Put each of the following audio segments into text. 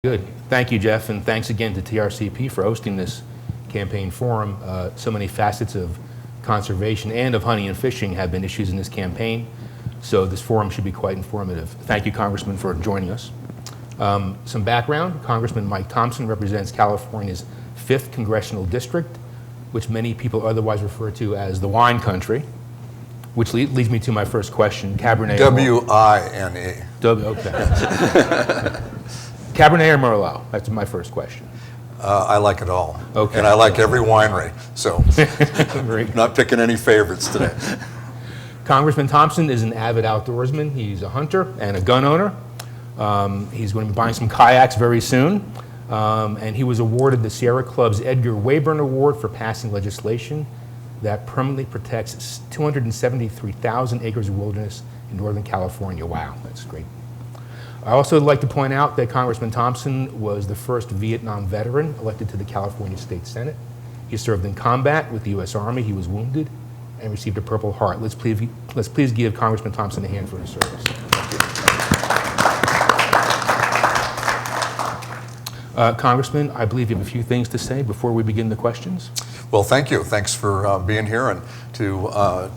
Good. Thank you, Jeff, and thanks again to TRCP for hosting this campaign forum. So many facets of conservation and of hunting and fishing have been issues in this campaign, so this forum should be quite informative. Thank you, Congressman, for joining us. Some background: Congressman Mike Thompson represents California's 5th Congressional District, which many people otherwise refer to as the wine country, which leads me to my first question. Cabernet. W-I-N-E. Okay. Cabernet or Merlot? That's my first question. I like it all. Okay. And I like every winery, so Great. not picking any favorites today. Congressman Thompson is an avid outdoorsman. He's a hunter and a gun owner. He's going to be buying some kayaks very soon. And he was awarded the Sierra Club's Edgar Wayburn Award for passing legislation that permanently protects 273,000 acres of wilderness in Northern California. Wow, that's great. I also would like to point out that Congressman Thompson was the first Vietnam veteran elected to the California State Senate. He served in combat with the U.S. Army. He was wounded and received a Purple Heart. Let's please give Congressman Thompson a hand for his service. Congressman, I believe you have a few things to say before we begin the questions. Well, thank you. Thanks for being here, and to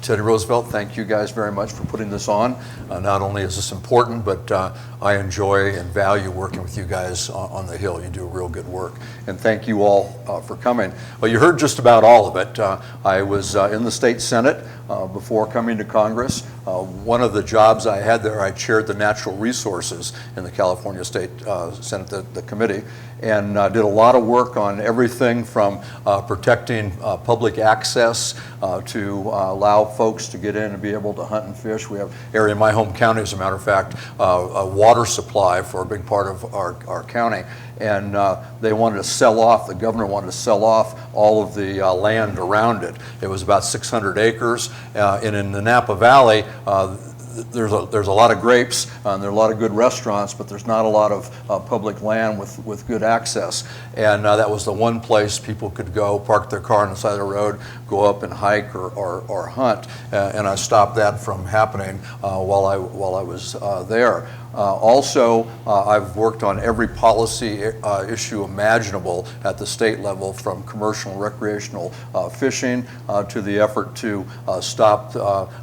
Teddy Roosevelt, thank you guys very much for putting this on. Not only is this important, but I enjoy and value working with you guys on the Hill. You do real good work. And thank you all for coming. Well, you heard just about all of it. I was in the state Senate before coming to Congress. One of the jobs I had there, I chaired the natural resources in the California State Senate, the committee, and did a lot of work on everything from protecting public access to allow folks to get in and be able to hunt and fish. We have an area in my home county, as a matter of fact, a water supply for a big part of our county. And they wanted to sell off, the governor wanted to sell off all of the land around it. It was about 600 acres, and in the Napa Valley, there's a lot of grapes, and there are a lot of good restaurants, but there's not a lot of public land with good access. And that was the one place people could go, park their car on the side of the road, go up and hike or hunt, and I stopped that from happening while I was there. Also, I've worked on every policy issue imaginable at the state level, from commercial and recreational fishing to the effort to stop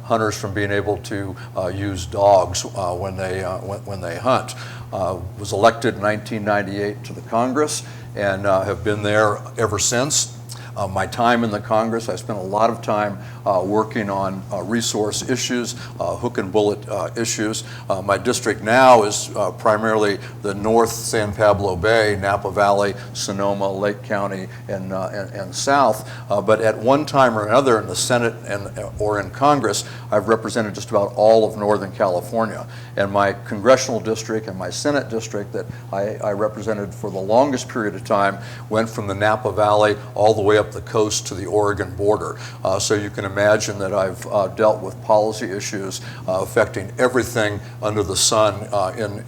hunters from being able to use dogs when they hunt. Was elected in 1998 to the Congress and have been there ever since. My time in the Congress, I spent a lot of time working on resource issues, hook and bullet issues. My district now is primarily the North San Pablo Bay, Napa Valley, Sonoma, Lake County, and South. But at one time or another in the Senate or in Congress, I've represented just about all of Northern California. And my congressional district and my Senate district that I represented for the longest period of time went from the Napa Valley all the way up the coast to the Oregon border. So you can imagine that I've dealt with policy issues affecting everything under the sun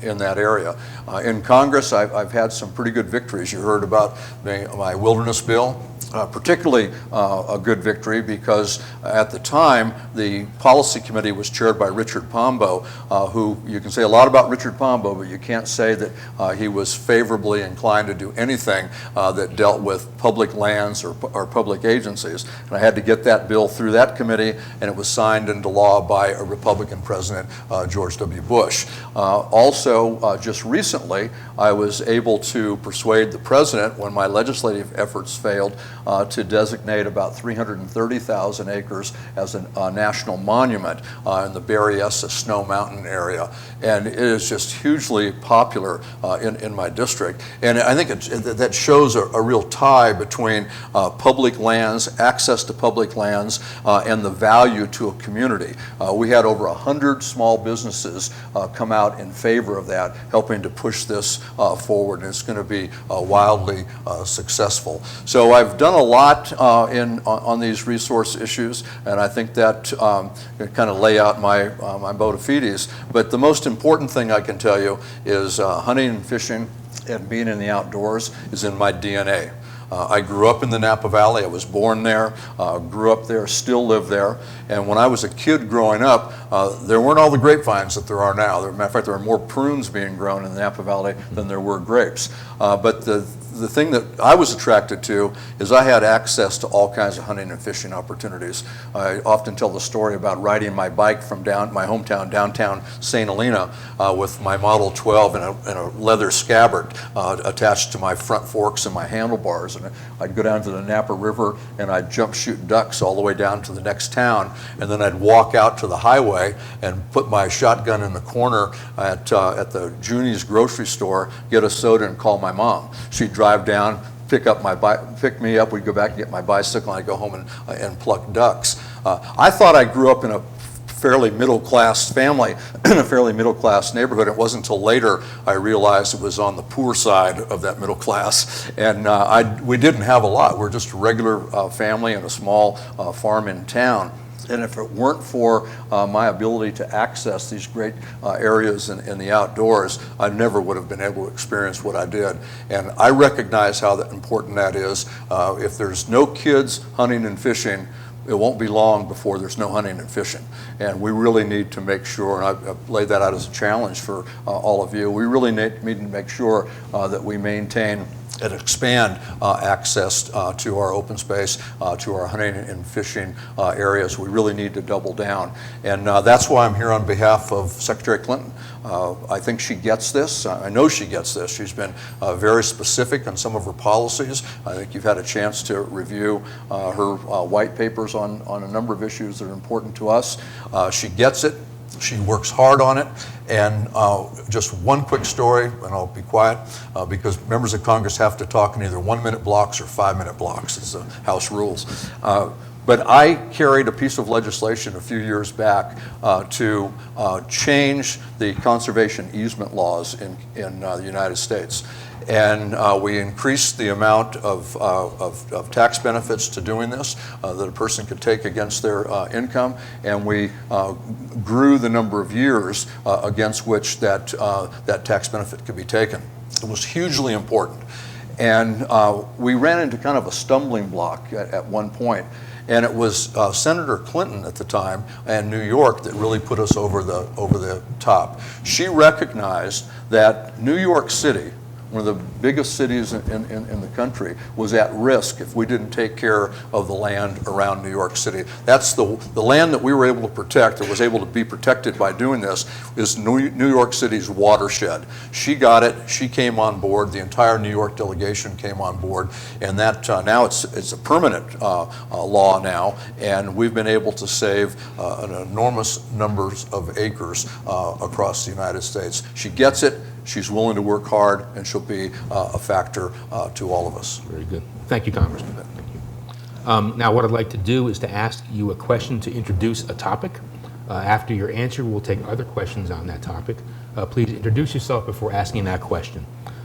in that area. In Congress, I've had some pretty good victories. You heard about my wilderness bill. Particularly a good victory because at the time the policy committee was chaired by Richard Pombo, who you can say a lot about Richard Pombo, but you can't say that he was favorably inclined to do anything that dealt with public lands or public agencies. And I had to get that bill through that committee, and it was signed into law by a Republican president, George W. Bush. Also, just recently, I was able to persuade the president, when my legislative efforts failed, to designate about 330,000 acres as a national monument in the Berryessa Snow Mountain area. And it is just hugely popular in my district. And I think that shows a real tie between public lands, access to public lands, and the value to a community. We had over 100 small businesses come out in favor of that, helping to push this forward, and it's going to be wildly successful. So I've done a lot on these resource issues, and I think that kind of lay out my bona fides. But the most important thing I can tell you is hunting and fishing and being in the outdoors is in my DNA. I grew up in the Napa Valley. I was born there, grew up there, still live there. And when I was a kid growing up, There weren't all the grapevines that there are now. As a matter of fact, there are more prunes being grown in the Napa Valley than there were grapes. But the thing that I was attracted to is I had access to all kinds of hunting and fishing opportunities. I often tell the story about riding my bike from my hometown, downtown St. Helena, with my Model 12 and a leather scabbard attached to my front forks and my handlebars. And I'd go down to the Napa River and I'd jump shoot ducks all the way down to the next town. And then I'd walk out to the highway and put my shotgun in the corner at the Juni's grocery store, get a soda and call my mom. She'd drive down, pick me up, we'd go back and get my bicycle, and I'd go home and pluck ducks. I thought I grew up in a fairly middle-class family, in a fairly middle-class neighborhood. It wasn't until later I realized it was on the poor side of that middle class, and we didn't have a lot. We're just a regular family in a small farm in town. And if it weren't for my ability to access these great areas in the outdoors, I never would have been able to experience what I did. And I recognize how important that is. If there's no kids hunting and fishing, it won't be long before there's no hunting and fishing. And we really need to make sure, and I've laid that out as a challenge for all of you, we really need to make sure that we maintain and expand access to our open space, to our hunting and fishing areas. We really need to double down. And that's why I'm here on behalf of Secretary Clinton. I think she gets this. I know she gets this. She's been very specific on some of her policies. I think you've had a chance to review her white papers on a number of issues that are important to us. She gets it. She works hard on it. And just one quick story, and I'll be quiet, because members of Congress have to talk in either 1-minute blocks or 5-minute blocks. It's the House rules. But I carried a piece of legislation a few years back to change the conservation easement laws in the United States. And we increased the amount of tax benefits to doing this that a person could take against their income, and we grew the number of years against which that tax benefit could be taken. It was hugely important. And we ran into kind of a stumbling block at one point. And it was Senator Clinton at the time and New York that really put us over the top. She recognized that New York City, one of the biggest cities in the country, was at risk if we didn't take care of the land around New York City. That's the land that we were able to protect, that was able to be protected by doing this, is New York City's watershed. She got it, she came on board, the entire New York delegation came on board, and that now it's a permanent law now, and we've been able to save an enormous numbers of acres across the United States. She gets it. She's willing to work hard, and she'll be a factor to all of us. Very good. Thank you, Congressman. Thank you. Now, what I'd like to do is to ask you a question to introduce a topic. After your answer, we'll take other questions on that topic. Please introduce yourself before asking that question.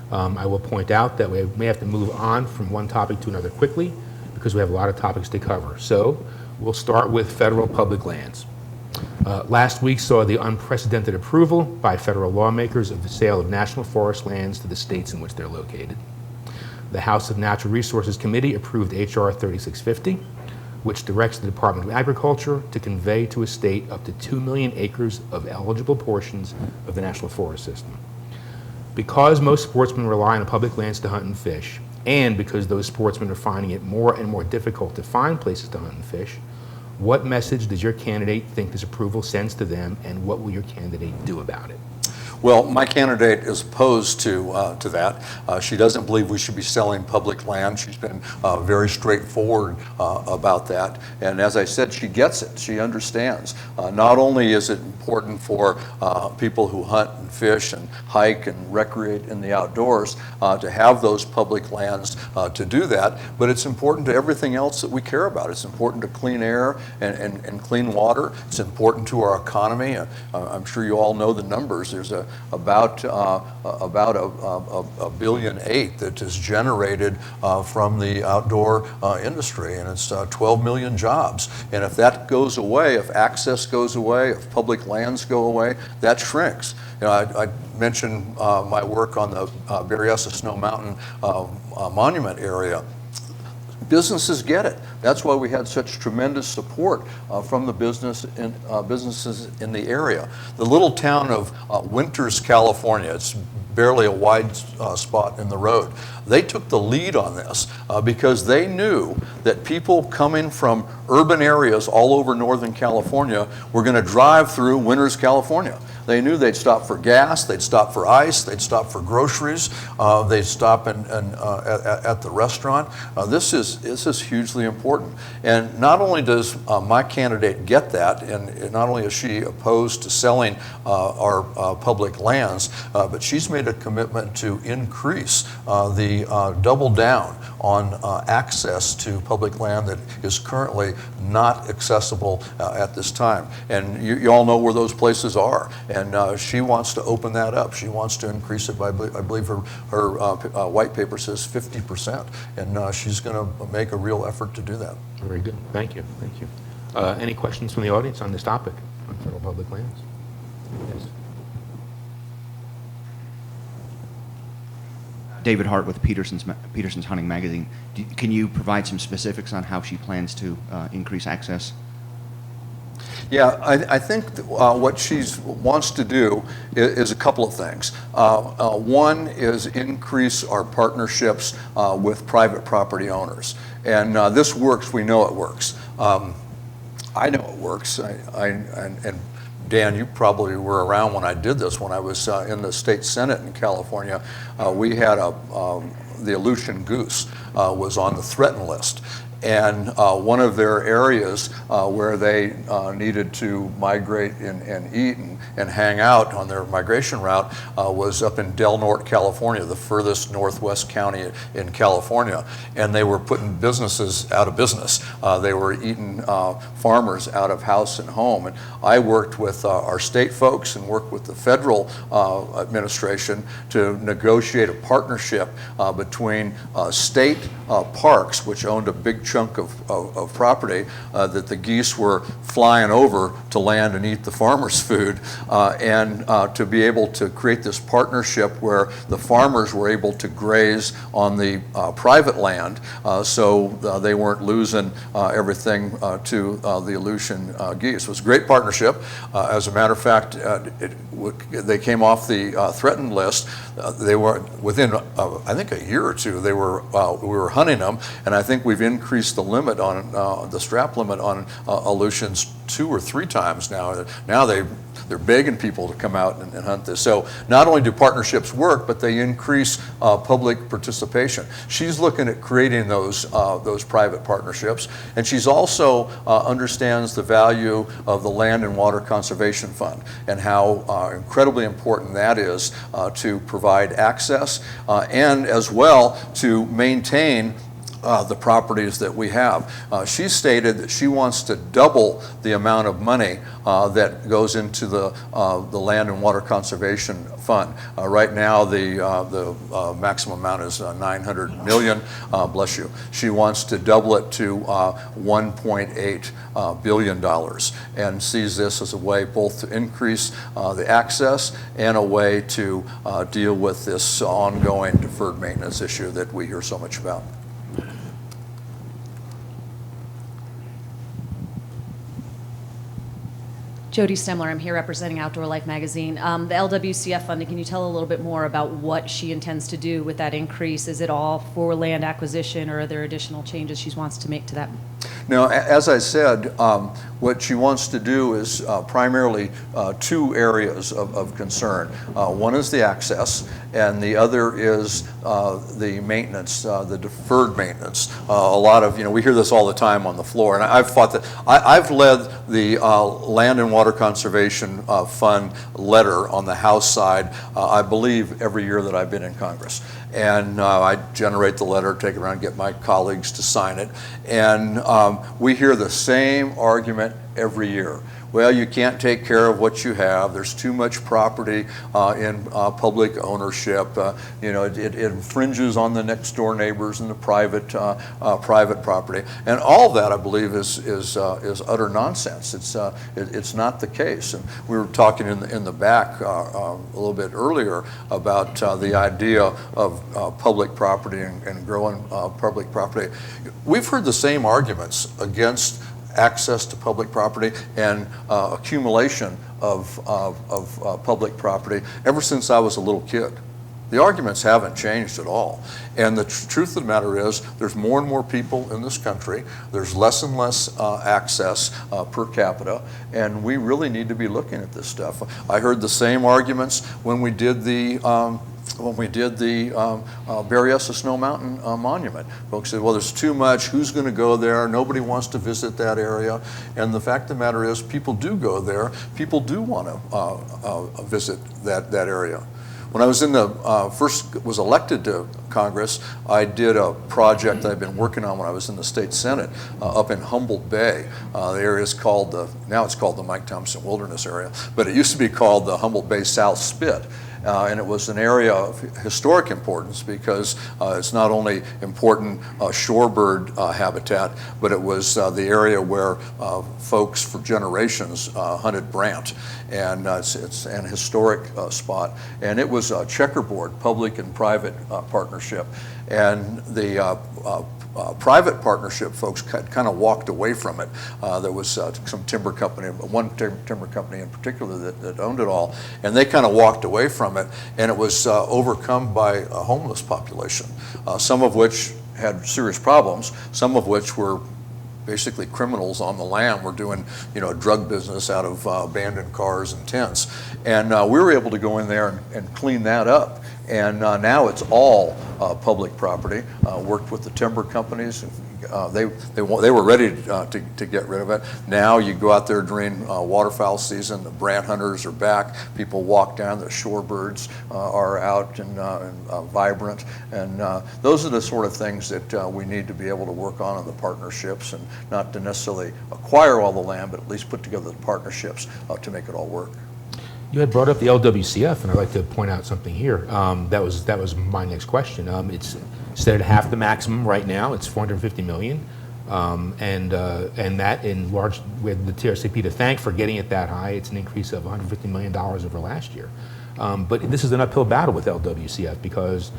I will point out that we may have to move on from one topic to another quickly because we have a lot of topics to cover. So we'll start with federal public lands. Last week saw the unprecedented approval by federal lawmakers of the sale of national forest lands to the states in which they're located. The House of Natural Resources Committee approved H.R. 3650, which directs the Department of Agriculture to convey to a state up to 2 million acres of eligible portions of the National Forest System. Because most sportsmen rely on public lands to hunt and fish, and because those sportsmen are finding it more and more difficult to find places to hunt and fish, what message does your candidate think this approval sends to them, and what will your candidate do about it? Well, my candidate is opposed to that. She doesn't believe we should be selling public land. She's been very straightforward about that. And as I said, she gets it. She understands. Not only is it important for people who hunt and fish and hike and recreate in the outdoors to have those public lands to do that, but it's important to everything else that we care about. It's important to clean air and clean water. It's important to our economy. I'm sure you all know the numbers. There's about $1.8 billion that is generated from the outdoor industry, and it's 12 million jobs. And if that goes away, if access goes away, if public lands go away, that shrinks. You know, I mentioned my work on the Berryessa Snow Mountain Monument area. businesses get it. That's why we had such tremendous support from the businesses in the area. The little town of Winters, California, it's barely a wide spot in the road. They took the lead on this because they knew that people coming from urban areas all over Northern California were going to drive through Winters, California. They knew they'd stop for gas, they'd stop for ice, they'd stop for groceries, they'd stop at the restaurant. This is hugely important. And not only does my candidate get that, and not only is she opposed to selling our public lands, but she's made a commitment to increase double down on access to public land that is currently not accessible at this time. And you all know where those places are. And she wants to open that up. She wants to increase it by, I believe her white paper says 50%. And she's going to make a real effort to do that. Very good. Thank you. Thank you. Any questions from the audience on this topic on federal public lands? Yes. David Hart with Peterson's Hunting Magazine. Can you provide some specifics on how she plans to increase access? Yeah, I think what she wants to do is a couple of things. One is increase our partnerships with private property owners. And this works, we know it works. I know it works, and Dan, you probably were around when I did this, when I was in the state senate in California. We had the Aleutian goose was on the threatened list. And one of their areas where they needed to migrate and eat and hang out on their migration route was up in Del Norte, California, the furthest northwest county in California. And they were putting businesses out of business. They were eating farmers out of house and home. And I worked with our state folks and worked with the federal administration to negotiate a partnership between state parks, which owned a big chunk of property that the geese were flying over to land and eat the farmers' food, and to be able to create this partnership where the farmers were able to graze on the private land, so they weren't losing everything to the Aleutian geese. It was a great partnership. As a matter of fact, they came off the threatened list. They were within, I think, a year or two. We were hunting them, and I think we've increased the limit on the strap limit on Aleutians 2 or 3 times now. Now they're begging people to come out and hunt this. So not only do partnerships work, but they increase public participation. She's looking at creating those private partnerships, and she's also understands the value of the Land and Water Conservation Fund and how incredibly important that is to provide access and as well to maintain the properties that we have. She stated that she wants to double the amount of money that goes into the Land and Water Conservation Fund. Right now, the maximum amount is $900 million. Bless you. She wants to double it to $1.8 billion, and sees this as a way both to increase the access and a way to deal with this ongoing deferred maintenance issue that we hear so much about. Jody Stemler, I'm here representing Outdoor Life Magazine. The LWCF funding, can you tell a little bit more about what she intends to do with that increase? Is it all for land acquisition, or are there additional changes she wants to make to that? Now, as I said, what she wants to do is primarily 2 areas of concern. One is the access, and the other is the maintenance, the deferred maintenance. A lot of, we hear this all the time on the floor, and I've fought that. I've led the Land and Water Conservation Fund letter on the House side, I believe, every year that I've been in Congress. And I generate the letter, take it around, get my colleagues to sign it. And we hear the same argument every year. well, you can't take care of what you have. There's too much property in public ownership. It infringes on the next door neighbors and the private property. And all of that, I believe, is utter nonsense. It's not the case. And we were talking in the back a little bit earlier about the idea of public property and growing public property. We've heard the same arguments against access to public property and accumulation of public property ever since I was a little kid. The arguments haven't changed at all. And the truth of the matter is there's more and more people in this country. There's less and less access per capita, and we really need to be looking at this stuff. I heard the same arguments when we did the Berryessa Snow Mountain Monument. Folks said, well, there's too much, who's going to go there? Nobody wants to visit that area. And the fact of the matter is people do go there. People do want to visit that area. When I was first was elected to Congress, I did a project that I've been working on when I was in the state Senate up in Humboldt Bay. The area is called now it's called the Mike Thompson Wilderness Area, but it used to be called the Humboldt Bay South Spit. And it was an area of historic importance because it's not only important shorebird habitat, but it was the area where folks for generations hunted brant. And it's an historic spot. And it was a checkerboard, public and private partnership. And the private partnership folks kind of walked away from it. There was some timber company, one timber company in particular that owned it all, and they kind of walked away from it, and it was overcome by a homeless population, some of which had serious problems, some of which were basically criminals on the land were doing, drug business out of abandoned cars and tents. And we were able to go in there and clean that up. And now it's all public property. Worked with the timber companies. They were ready to get rid of it. Now you go out there during waterfowl season, the brant hunters are back, people walk down, the shorebirds are out and vibrant. And those are the sort of things that we need to be able to work on in the partnerships, and not to necessarily acquire all the land, but at least put together the partnerships to make it all work. You had brought up the LWCF, and I'd like to point out something here. That was my next question. It's set at half the maximum right now. It's $450 million, and that in large, with the TRCP to thank for getting it that high. It's an increase of $150 million over last year. But this is an uphill battle with LWCF because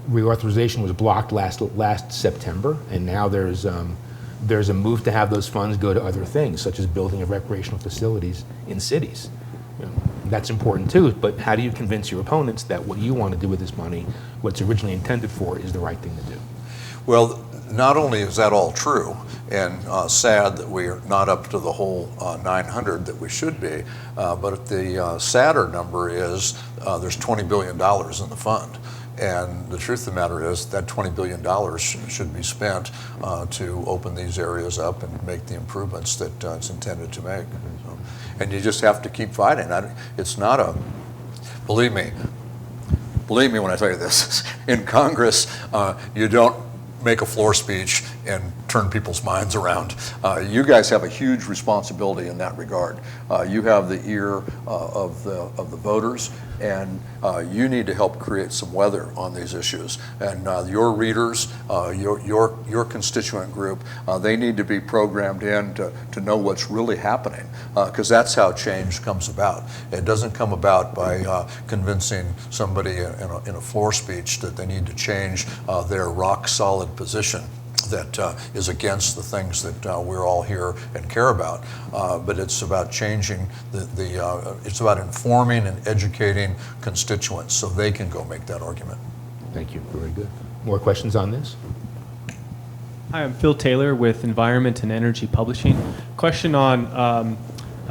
reauthorization was blocked last September, and now there's a move to have those funds go to other things, such as building of recreational facilities in cities. That's important too, but how do you convince your opponents that what you want to do with this money, what it's originally intended for, is the right thing to do? Well, not only is that all true, and sad that we are not up to the whole 900 that we should be, but the sadder number is there's $20 billion in the fund. And the truth of the matter is that $20 billion should be spent to open these areas up and make the improvements that it's intended to make. So, and you just have to keep fighting. It's not a, believe me when I tell you this, in Congress, you don't make a floor speech and turn people's minds around. You guys have a huge responsibility in that regard. You have the ear of the voters, and you need to help create some weather on these issues. And your readers, your constituent group, they need to be programmed in to know what's really happening, because that's how change comes about. It doesn't come about by convincing somebody in a floor speech that they need to change their rock solid position that is against the things that we're all here and care about. But it's about changing it's about informing and educating constituents so they can go make that argument. Thank you, very good. More questions on this? Hi, I'm Phil Taylor with Environment and Energy Publishing. Question on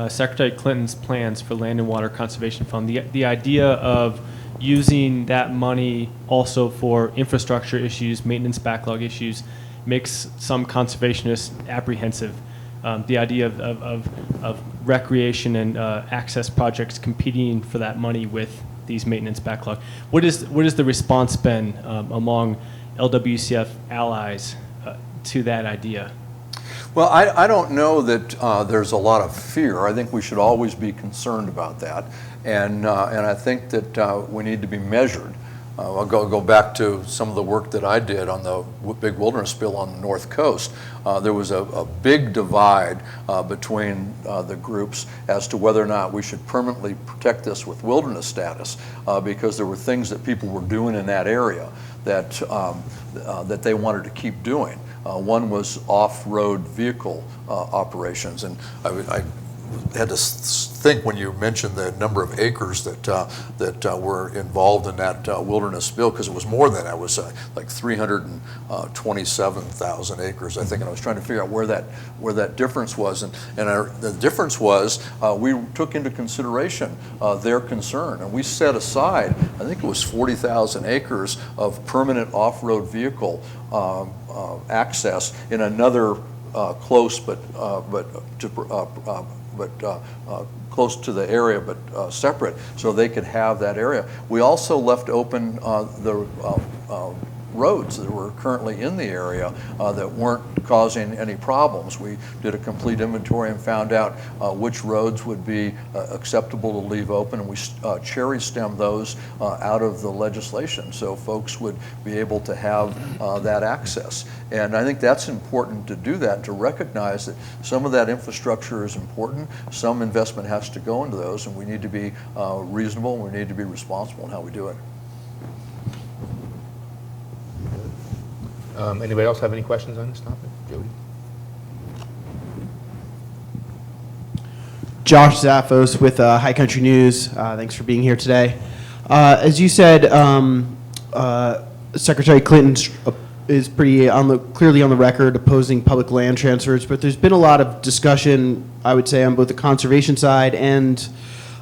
Secretary Clinton's plans for Land and Water Conservation Fund. The idea of using that money also for infrastructure issues, maintenance backlog issues, makes some conservationists apprehensive. The idea of recreation and access projects competing for that money with these maintenance backlog. What is the response been among LWCF allies to that idea? Well, I don't know that there's a lot of fear. I think we should always be concerned about that, and I think that we need to be measured. I'll go back to some of the work that I did on the big wilderness spill on the North Coast. There was a big divide between the groups as to whether or not we should permanently protect this with wilderness status, because there were things that people were doing in that area that that they wanted to keep doing. One was off-road vehicle operations, and I had to think when you mentioned the number of acres that were involved in that wilderness spill, because it was more than that. It was like 327,000 acres, I think, and I was trying to figure out where that difference was, and the difference was we took into consideration their concern, and we set aside, I think it was 40,000 acres of permanent off-road vehicle access in another close but close to the area, but separate, so they could have that area. We also left open the roads that were currently in the area that weren't causing any problems. We did a complete inventory and found out which roads would be acceptable to leave open, and we cherry stemmed those out of the legislation so folks would be able to have that access. And I think that's important to do that, to recognize that some of that infrastructure is important, some investment has to go into those, and we need to be reasonable, and we need to be responsible in how we do it. Anybody else have any questions on this topic? Jody? Josh Zaffos with High Country News. Thanks for being here today. As you said, Secretary Clinton is pretty clearly on the record opposing public land transfers, but there's been a lot of discussion, I would say, on both the conservation side and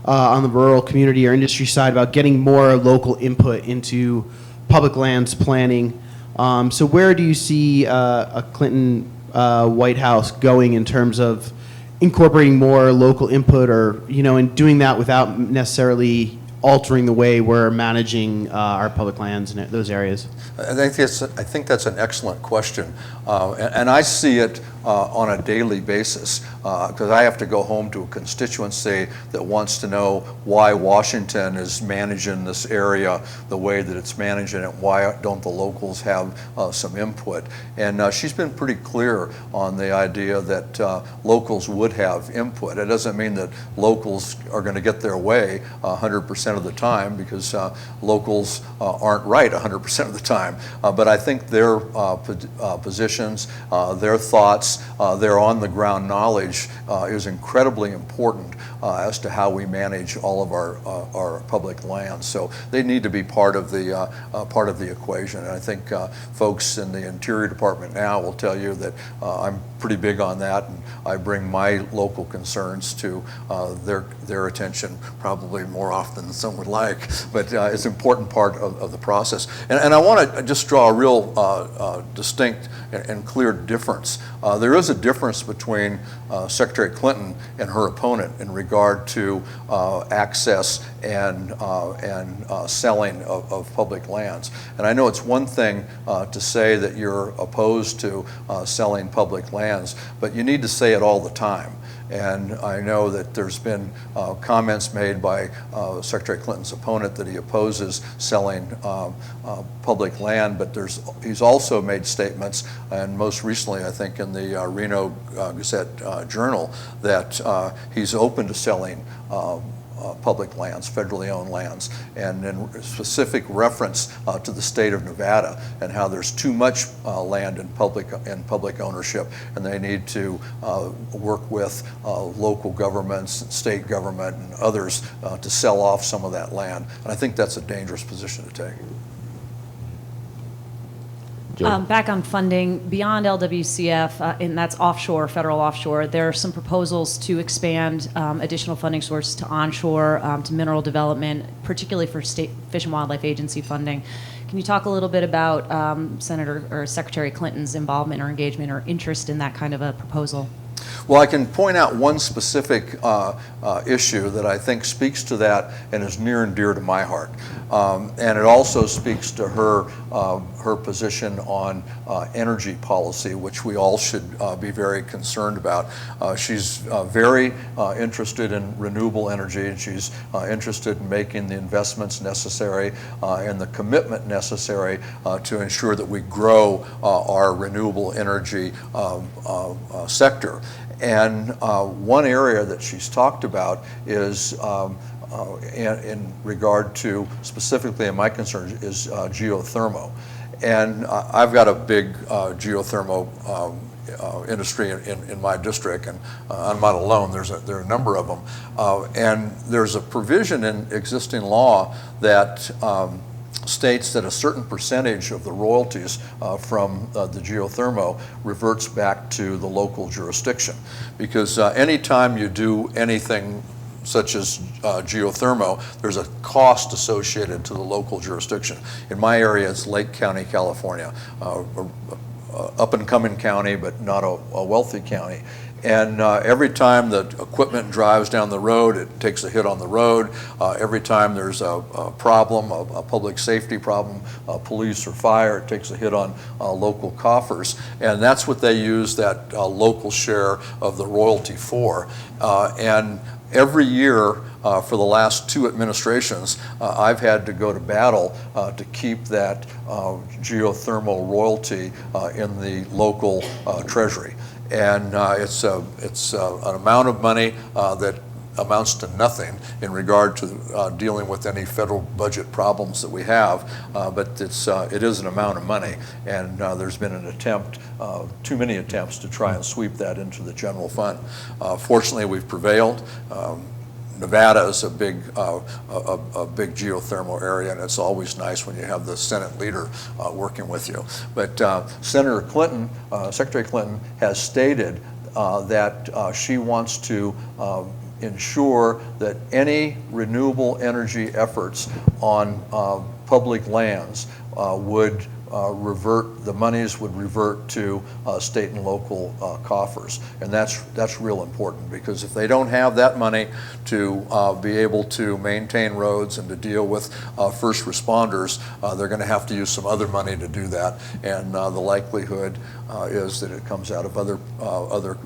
on the rural community or industry side about getting more local input into public lands planning. So where do you see a Clinton White House going in terms of incorporating more local input, or and doing that without necessarily altering the way we're managing our public lands in those areas? I think that's an excellent question, and I see it on a daily basis, because I have to go home to a constituency that wants to know why Washington is managing this area the way that it's managing it. Why don't the locals have some input? And she's been pretty clear on the idea that locals would have input. It doesn't mean that locals are going to get their way 100% of the time, because locals aren't right 100% of the time. But I think their positions, their thoughts, their on-the-ground knowledge is incredibly important as to how we manage all of our public lands. So they need to be part of the equation. And I think folks in the Interior Department now will tell you that I'm pretty big on that, and I bring my local concerns to their attention probably more often than some would like. But it's an important part of the process. And I want to just draw a real distinct and clear difference. There is a difference between Secretary Clinton and her opponent in regard to access and selling of public lands. And I know it's one thing to say that you're opposed to selling public lands, but you need to say it all the time. And I know that there's been comments made by Secretary Clinton's opponent that he opposes selling public land, but he's also made statements, and most recently I think in the Reno Gazette Journal, that he's open to selling public lands, federally owned lands, and in specific reference to the state of Nevada and how there's too much land in public ownership, and they need to work with local governments, state government, and others to sell off some of that land. And I think that's a dangerous position to take. Back on funding, beyond LWCF, and that's offshore, federal offshore, there are some proposals to expand additional funding sources to onshore, to mineral development, particularly for State Fish and Wildlife Agency funding. Can you talk a little bit about Senator or Secretary Clinton's involvement or engagement or interest in that kind of a proposal? Well, I can point out one specific issue that I think speaks to that and is near and dear to my heart. And it also speaks to her position on energy policy, which we all should be very concerned about. She's very interested in renewable energy, and she's interested in making the investments necessary and the commitment necessary to ensure that we grow our renewable energy sector. And one area that she's talked about is in regard to, specifically in my concern, is geothermal. And I've got a big geothermal industry in my district, and I'm not alone. There are a number of them. And there's a provision in existing law that states that a certain percentage of the royalties from the geothermal reverts back to the local jurisdiction. Because anytime you do anything such as geothermal, there's a cost associated to the local jurisdiction. In my area, it's Lake County, California, up-and-coming county, but not a wealthy county. And every time the equipment drives down the road, it takes a hit on the road. Every time there's a problem, a public safety problem, police or fire, it takes a hit on local coffers. And that's what they use that local share of the royalty for. And every year for the last 2 administrations, I've had to go to battle to keep that geothermal royalty in the local treasury. And it's an amount of money that amounts to nothing in regard to dealing with any federal budget problems that we have, but it is an amount of money, and there's been an attempt, too many attempts to try and sweep that into the general fund. Fortunately, we've prevailed. Nevada is a big geothermal area, and it's always nice when you have the Senate leader working with you. But Senator Clinton, Secretary Clinton, has stated that she wants to ensure that any renewable energy efforts on public lands would the monies would revert to state and local coffers. And that's real important, because if they don't have that money to be able to maintain roads and to deal with first responders, they're going to have to use some other money to do that. And the likelihood is that it comes out of other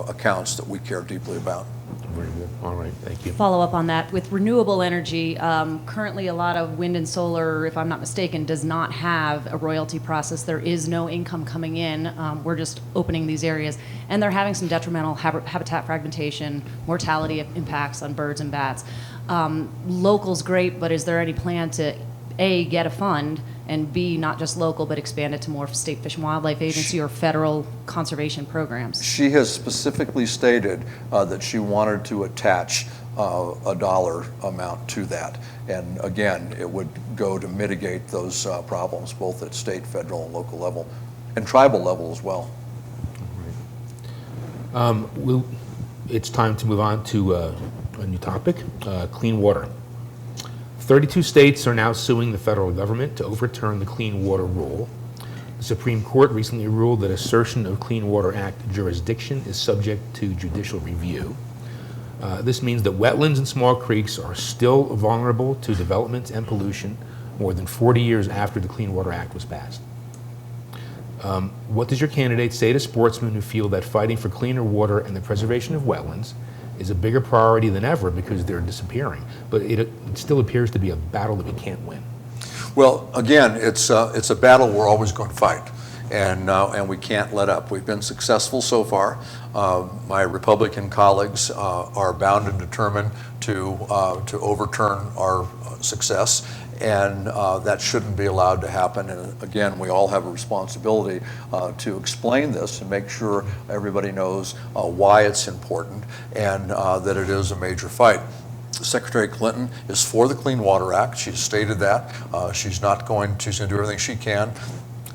accounts that we care deeply about. Very good. All right, thank you. Follow up on that. With renewable energy, currently a lot of wind and solar, if I'm not mistaken, does not have a royalty process. There is no income coming in. We're just opening these areas. And they're having some detrimental habitat fragmentation, mortality impacts on birds and bats. Local's great, but is there any plan to, A, get a fund, and B, not just local, but expand it to more State Fish and Wildlife Agency or federal conservation programs? She has specifically stated that she wanted to attach a dollar amount to that. And again, it would go to mitigate those problems, both at state, federal, and local level, and tribal level as well. It's time to move on to a new topic, clean water. 32 states are now suing the federal government to overturn the Clean Water Rule. The Supreme Court recently ruled that assertion of Clean Water Act jurisdiction is subject to judicial review. This means that wetlands and small creeks are still vulnerable to development and pollution more than 40 years after the Clean Water Act was passed. What does your candidate say to sportsmen who feel that fighting for cleaner water and the preservation of wetlands is a bigger priority than ever because they're disappearing, but it still appears to be a battle that we can't win? Well, again, it's a battle we're always going to fight, and we can't let up. We've been successful so far. My Republican colleagues are bound and determined to overturn our success, and that shouldn't be allowed to happen. And again, we all have a responsibility to explain this and make sure everybody knows why it's important and that it is a major fight. Secretary Clinton is for the Clean Water Act. She's stated that. She's going to do everything she can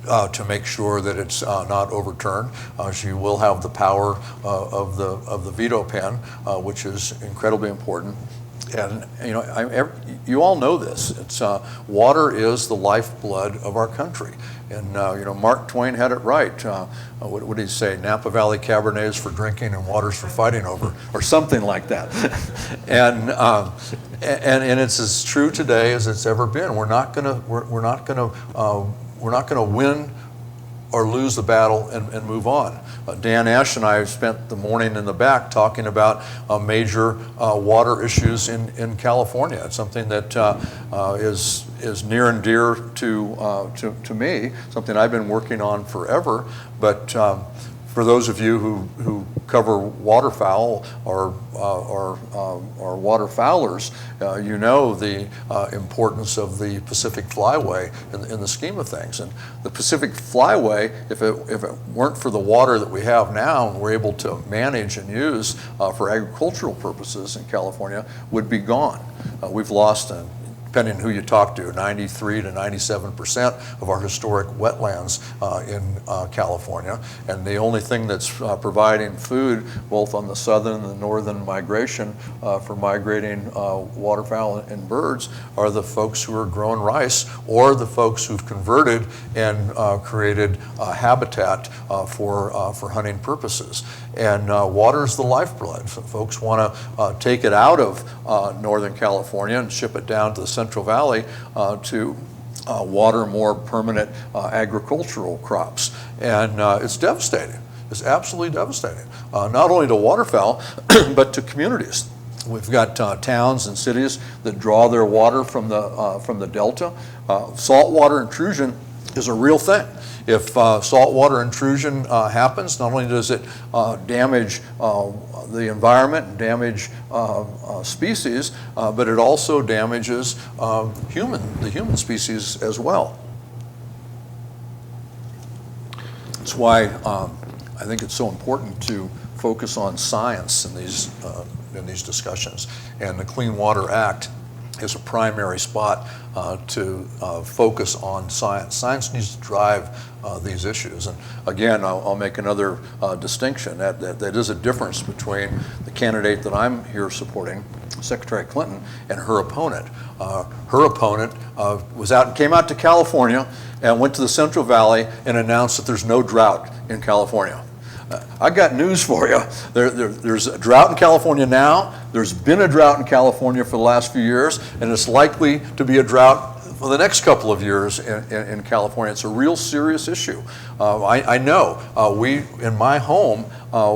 to make sure that it's not overturned. She will have the power of the veto pen, which is incredibly important. And you all know this. It's water is the lifeblood of our country. And Mark Twain had it right. What did he say? Napa Valley Cabernet is for drinking and water's for fighting over, or something like that. and it's as true today as it's ever been. We're not gonna win or lose the battle and move on. Dan Ash and I spent the morning in the back talking about major water issues in California. It's something that is near and dear to me, something I've been working on forever. But for those of you who cover waterfowl or waterfowlers, you know the importance of the Pacific Flyway in the scheme of things. And the Pacific Flyway, if it weren't for the water that we have now and we're able to manage and use for agricultural purposes in California, would be gone. We've lost, depending on who you talk to, 93 to 97% of our historic wetlands in California. And the only thing that's providing food, both on the southern and the northern migration for migrating waterfowl and birds, are the folks who are growing rice or the folks who've converted and created habitat for hunting purposes. And water is the lifeblood. So folks want to take it out of Northern California and ship it down to the Central Valley to water more permanent agricultural crops. And it's devastating. It's absolutely devastating, not only to waterfowl, but to communities. We've got towns and cities that draw their water from the delta. Saltwater intrusion is a real thing. If saltwater intrusion happens, not only does it damage the environment and damage species, but it also damages the human species as well. That's why I think it's so important to focus on science in these discussions. And the Clean Water Act is a primary spot to focus on science. Science needs to drive these issues. And again, I'll make another distinction that is a difference between the candidate that I'm here supporting, Secretary Clinton, and her opponent. Her opponent came out to California and went to the Central Valley and announced that there's no drought in California. I got news for you. There's a drought in California now. There's been a drought in California for the last few years, and it's likely to be a drought for the next couple of years in California. It's a real serious issue. I know. In my home,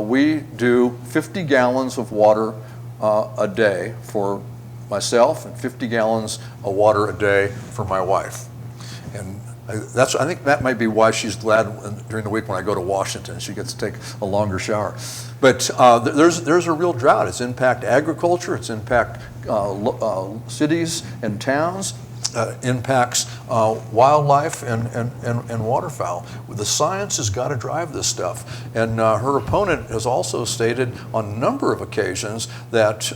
we do 50 gallons of water a day for myself and 50 gallons of water a day for my wife. And I think that might be why she's glad during the week when I go to Washington, she gets to take a longer shower. But there's a real drought. It's impact agriculture, it's impact cities and towns, impacts wildlife and waterfowl. The science has got to drive this stuff. And her opponent has also stated on a number of occasions that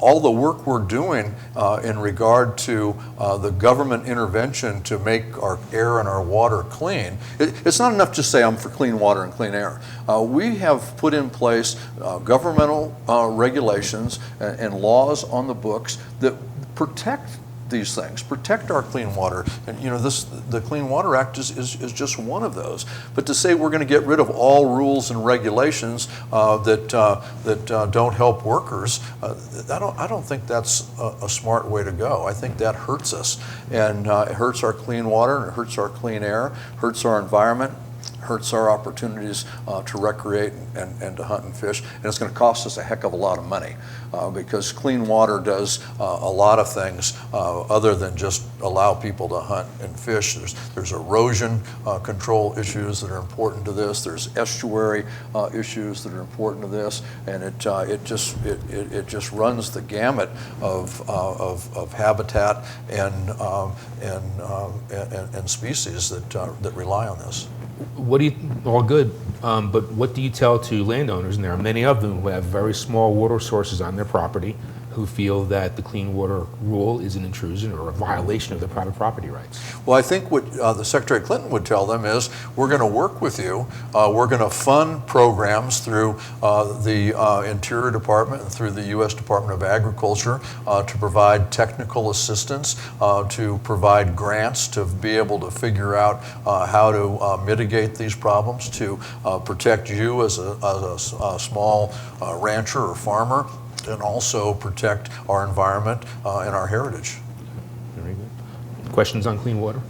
all the work we're doing in regard to the government intervention to make our air and our water clean, it's not enough to say I'm for clean water and clean air. We have put in place governmental regulations and laws on the books that protect these things, protect our clean water. And the Clean Water Act is just one of those. But to say we're going to get rid of all rules and regulations that don't help workers, I don't think that's a smart way to go. I think that hurts us, and it hurts our clean water, and it hurts our clean air, hurts our environment, hurts our opportunities to recreate and to hunt and fish, and it's going to cost us a heck of a lot of money because clean water does a lot of things other than just allow people to hunt and fish. There's erosion control issues that are important to this. There's estuary issues that are important to this, and it just runs the gamut of habitat and species that rely on this. All good, but what do you tell to landowners, and there are many of them who have very small water sources on their property, who feel that the clean water rule is an intrusion or a violation of their private property rights. Well, I think what the Secretary Clinton would tell them is, we're going to work with you. We're going to fund programs through the Interior Department and through the U.S. Department of Agriculture to provide technical assistance, to provide grants to be able to figure out how to mitigate these problems, to protect you as a small rancher or farmer, and also protect our environment and our heritage. Very good. Questions on clean water?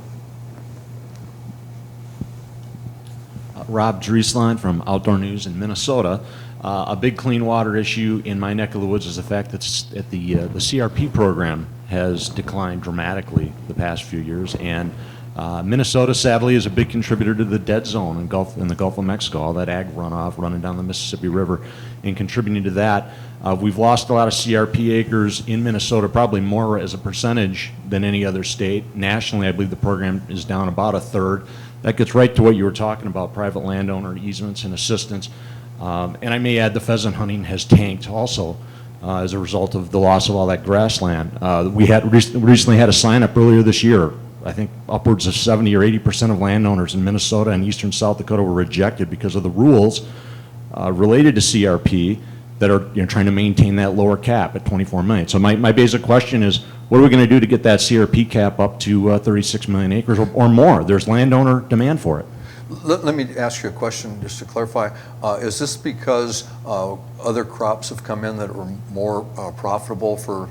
Rob Drieslein from Outdoor News in Minnesota. A big clean water issue in my neck of the woods is the fact that the CRP program has declined dramatically the past few years, and Minnesota, sadly, is a big contributor to the dead zone in the Gulf of Mexico, all that ag runoff running down the Mississippi River, and contributing to that. We've lost a lot of CRP acres in Minnesota, probably more as a percentage than any other state. Nationally, I believe the program is down about a third. That gets right to what you were talking about, private landowner easements and assistance. And I may add the pheasant hunting has tanked also as a result of the loss of all that grassland. We had recently had a sign up earlier this year. I think upwards of 70 or 80% of landowners in Minnesota and eastern South Dakota were rejected because of the rules related to CRP that are trying to maintain that lower cap at 24 million. So my basic question is, what are we going to do to get that CRP cap up to 36 million acres or more? There's landowner demand for it. Let me ask you a question just to clarify. Is this because other crops have come in that are more profitable for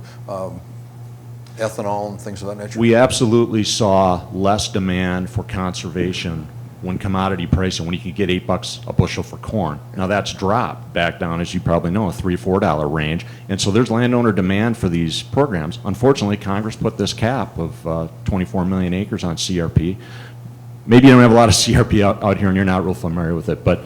ethanol and things of that nature? We absolutely saw less demand for conservation when commodity pricing, when you could get $8 a bushel for corn. Now that's dropped back down, as you probably know, a $3, $4 range. And so there's landowner demand for these programs. Unfortunately, Congress put this cap of 24 million acres on CRP. Maybe you don't have a lot of CRP out here and you're not real familiar with it, but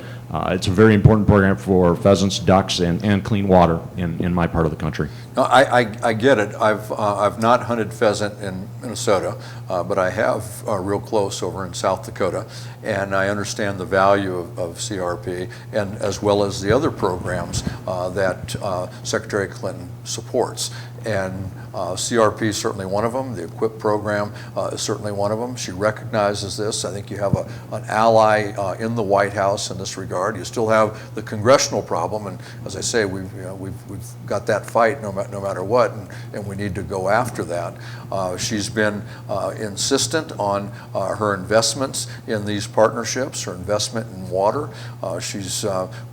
it's a very important program for pheasants, ducks, and clean water in my part of the country. No, I get it. I've not hunted pheasant in Minnesota, but I have real close over in South Dakota, and I understand the value of CRP, and as well as the other programs that Secretary Clinton supports. And CRP is certainly one of them. The EQIP program is certainly one of them. She recognizes this. I think you have an ally in the White House in this regard. You still have the congressional problem, and as I say, we've got that fight no matter what, and we need to go after that. She's been insistent on her investments in these partnerships, her investment in water. She's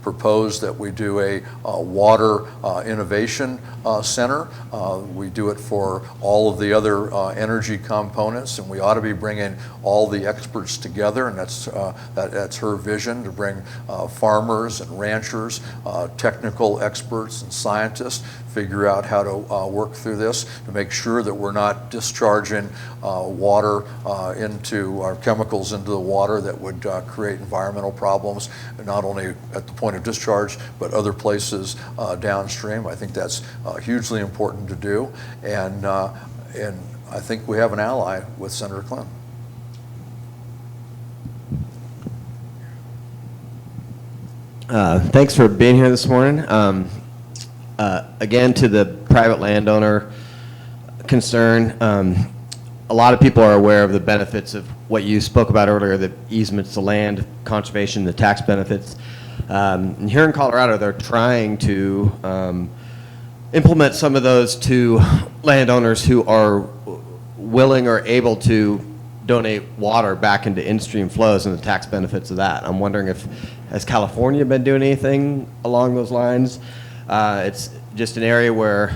proposed that we do a water innovation center. We do it for all of the other energy components, and we ought to be bringing all the experts together, and that's her vision, to bring farmers and ranchers, technical experts and scientists, figure out how to work through this to make sure that we're not discharging water into our chemicals into the water that would create environmental problems, not only at the point of discharge, but other places downstream. I think that's hugely important to do, and I think we have an ally with Senator Clinton. Thanks for being here this morning. Again, to the private landowner concern, a lot of people are aware of the benefits of what you spoke about earlier, the easements to land, conservation, the tax benefits. And here in Colorado, they're trying to implement some of those to landowners who are willing or able to donate water back into in-stream flows and the tax benefits of that. I'm wondering has California been doing anything along those lines? It's just an area where,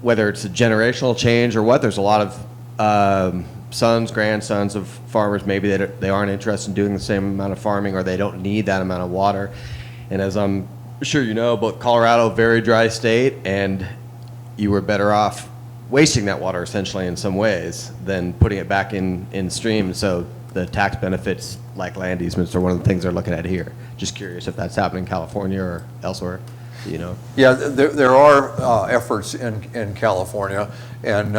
whether it's a generational change or what, there's a lot of sons, grandsons of farmers maybe that they aren't interested in doing the same amount of farming, or they don't need that amount of water. And as I'm sure you know, but Colorado, very dry state, and you were better off wasting that water essentially in some ways than putting it back in stream. So the tax benefits, like land easements, are one of the things they're looking at here. Just curious if that's happening in California or elsewhere. You know? Yeah, there are efforts in California, and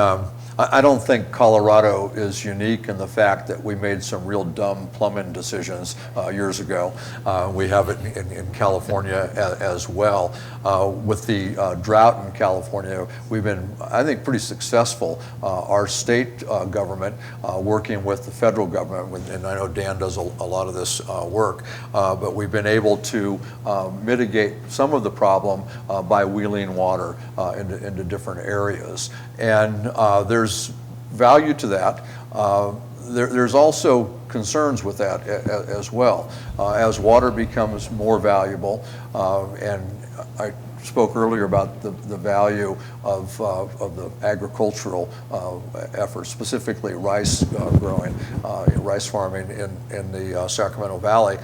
I don't think Colorado is unique in the fact that we made some real dumb plumbing decisions years ago. We have it in California as well. With the drought in California, we've been, I think, pretty successful. Our state government, working with the federal government, and I know Dan does a lot of this work, but we've been able to mitigate some of the problem by wheeling water into different areas. And there's value to that. There's also concerns with that as well. As water becomes more valuable, and I spoke earlier about the value of the agricultural efforts, specifically rice growing, rice farming in the Sacramento Valley.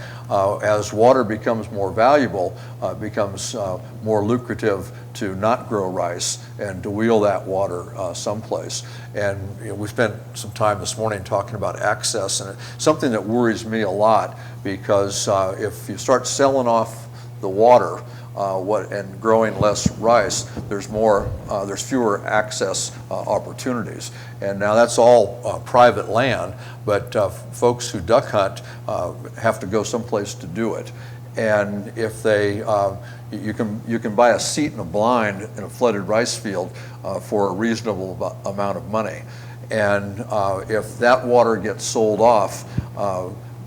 As water becomes more valuable, it becomes more lucrative to not grow rice and to wheel that water someplace. And we spent some time this morning talking about access, and it's something that worries me a lot, because if you start selling off the water and growing less rice, there's fewer access opportunities. And now that's all private land, but folks who duck hunt have to go someplace to do it. And if they, you can buy a seat in a blind in a flooded rice field for a reasonable amount of money. And if that water gets sold off,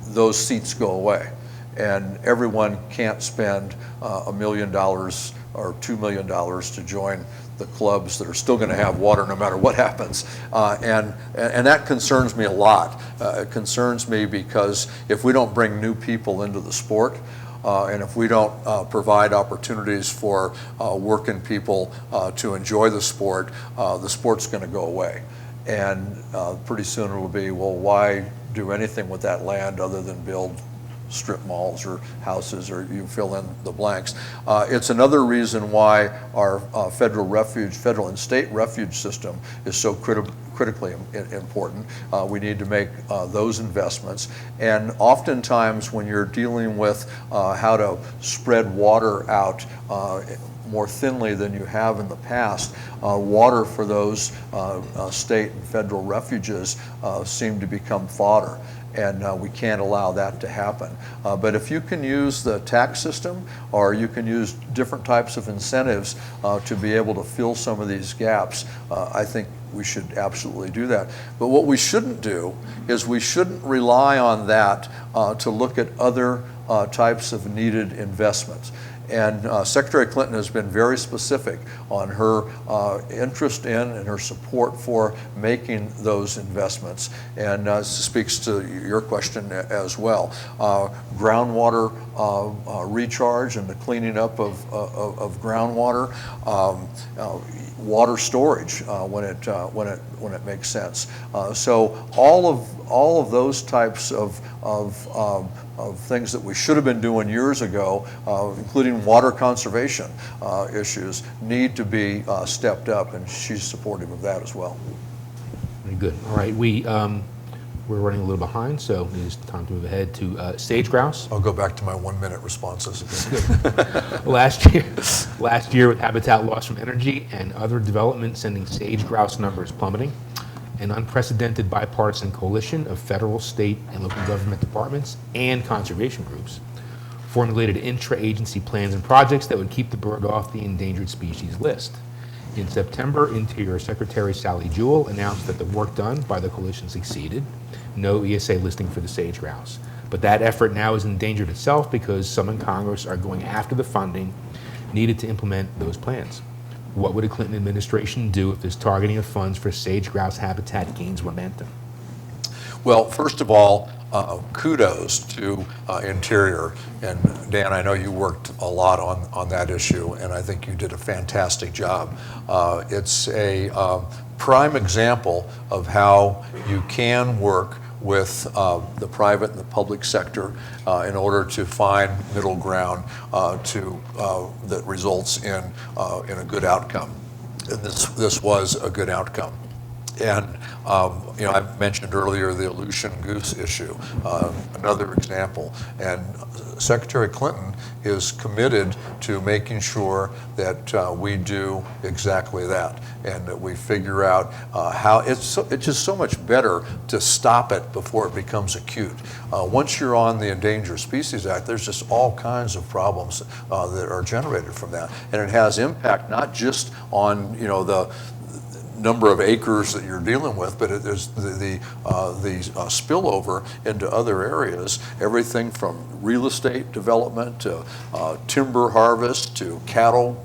those seats go away. And everyone can't spend $1 million or $2 million to join the clubs that are still going to have water no matter what happens. And that concerns me a lot. It concerns me because if we don't bring new people into the sport, and if we don't provide opportunities for working people to enjoy the sport's going to go away. And pretty soon it will be, well, why do anything with that land other than build strip malls or houses, or you fill in the blanks. It's another reason why our federal and state refuge system is so critically important. We need to make those investments. And oftentimes when you're dealing with how to spread water out more thinly than you have in the past, water for those state and federal refuges seem to become fodder. And we can't allow that to happen. But if you can use the tax system, or you can use different types of incentives to be able to fill some of these gaps, I think we should absolutely do that. But what we shouldn't do is we shouldn't rely on that to look at other types of needed investments. And Secretary Clinton has been very specific on her interest in and her support for making those investments. And speaks to your question as well. Groundwater recharge and the cleaning up of groundwater, water storage when it makes sense. So all of those types of things that we should have been doing years ago, including water conservation issues, need to be stepped up, and she's supportive of that as well. Very good. All right, we're running a little behind, so it's time to move ahead to sage grouse. I'll go back to my 1-minute responses. Good. Last year, with habitat loss from energy and other development sending sage grouse numbers plummeting, an unprecedented bipartisan coalition of federal, state, and local government departments and conservation groups formulated intra-agency plans and projects that would keep the bird off the endangered species list. In September, Interior Secretary Sally Jewell announced that the work done by the coalition succeeded. No ESA listing for the sage grouse. But that effort now is endangered itself because some in Congress are going after the funding needed to implement those plans. What would a Clinton administration do if this targeting of funds for sage grouse habitat gains momentum? Well, first of all, kudos to Interior. And Dan, I know you worked a lot on that issue, and I think you did a fantastic job. It's a prime example of how you can work with the private and the public sector in order to find middle ground that results in a good outcome. And this was a good outcome. And I mentioned earlier the Aleutian goose issue, another example. And Secretary Clinton is committed to making sure that we do exactly that, and that we figure out how it's just so much better to stop it before it becomes acute. Once you're on the Endangered Species Act, there's just all kinds of problems that are generated from that, and it has impact not just on the number of acres that you're dealing with, but there's the spillover into other areas, everything from real estate development to timber harvest to cattle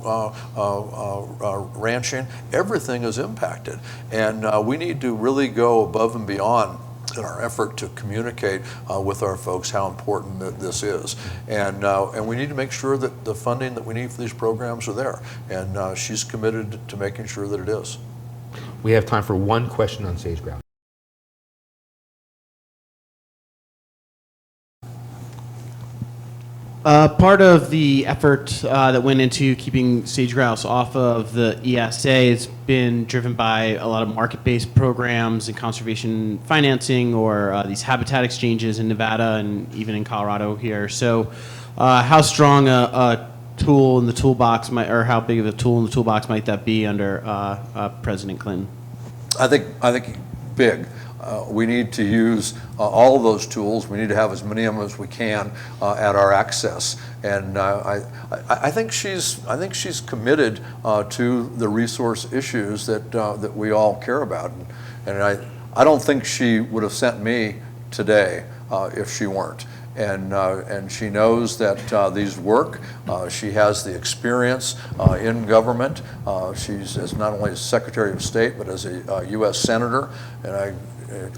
ranching. Everything is impacted, and we need to really go above and beyond in our effort to communicate with our folks how important that this is, and we need to make sure that the funding that we need for these programs are there, and she's committed to making sure that it is. We have time for one question on sage grouse. Part of the effort that went into keeping sage grouse off of the ESA has been driven by a lot of market-based programs and conservation financing, or these habitat exchanges in Nevada and even in Colorado here. So how strong a tool in the toolbox or how big of a tool in the toolbox might that be under President Clinton? I think big. We need to use all of those tools. We need to have as many of them as we can at our access. And I think she's committed to the resource issues that we all care about. And I don't think she would have sent me today if she weren't. And she knows that these work. She has the experience in government. She's as not only as Secretary of State, but as a U.S. Senator. And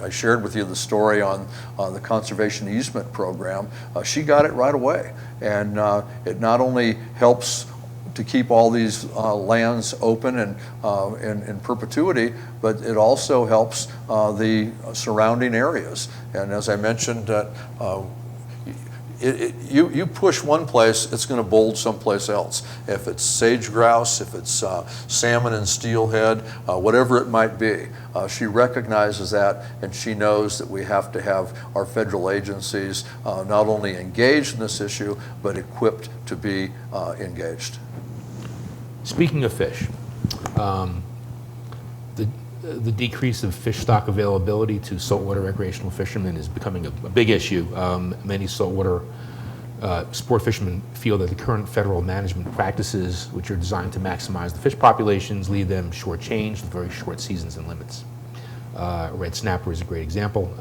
I shared with you the story on the conservation easement program. She got it right away. And it not only helps to keep all these lands open and in perpetuity, but it also helps the surrounding areas. And as I mentioned, you push one place, it's going to bulge someplace else. If it's sage grouse, if it's salmon and steelhead, whatever it might be, she recognizes that, and she knows that we have to have our federal agencies not only engaged in this issue, but equipped to be engaged. Speaking of fish, the decrease of fish stock availability to saltwater recreational fishermen is becoming a big issue. Many saltwater sport fishermen feel that the current federal management practices, which are designed to maximize the fish populations, leave them shortchanged with very short seasons and limits. Red snapper is a great example.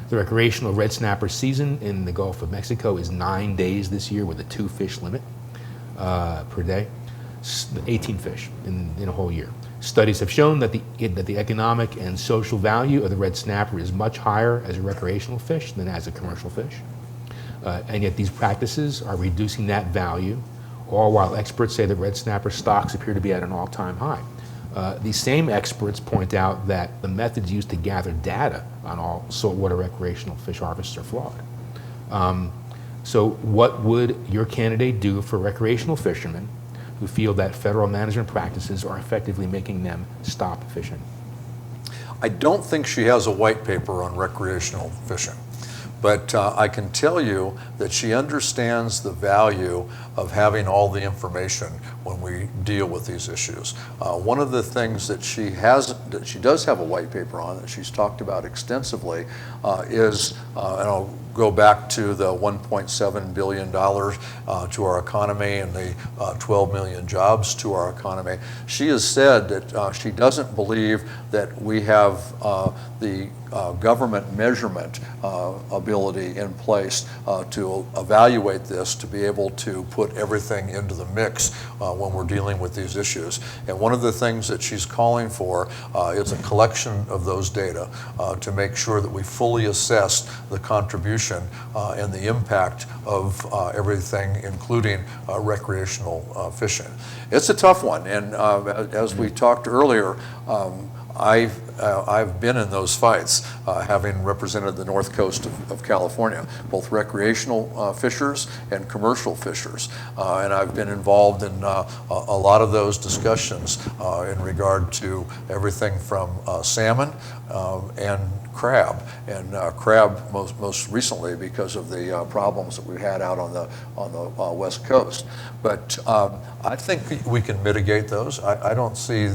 The recreational red snapper season in the Gulf of Mexico is 9 days this year with a 2-fish limit per day, 18 fish in a whole year. Studies have shown that the economic and social value of the red snapper is much higher as a recreational fish than as a commercial fish. And yet these practices are reducing that value, all while experts say that red snapper stocks appear to be at an all-time high. These same experts point out that the methods used to gather data on all saltwater recreational fish harvests are flawed. So what would your candidate do for recreational fishermen who feel that federal management practices are effectively making them stop fishing? I don't think she has a white paper on recreational fishing, but I can tell you that she understands the value of having all the information when we deal with these issues. One of the things that she does have a white paper on, that she's talked about extensively, is, and I'll go back to the $1.7 billion to our economy and the 12 million jobs to our economy. She has said that she doesn't believe that we have the government measurement ability in place to evaluate this, to be able to put everything into the mix when we're dealing with these issues. And one of the things that she's calling for is a collection of those data to make sure that we fully assess the contribution and the impact of everything, including recreational fishing. It's a tough one, and as we talked earlier, I I've been in those fights, having represented the north coast of California, both recreational fishers and commercial fishers. And I've been involved in a lot of those discussions in regard to everything from salmon and crab, and crab most recently because of the problems that we had out on the west coast. But I think we can mitigate those. I don't see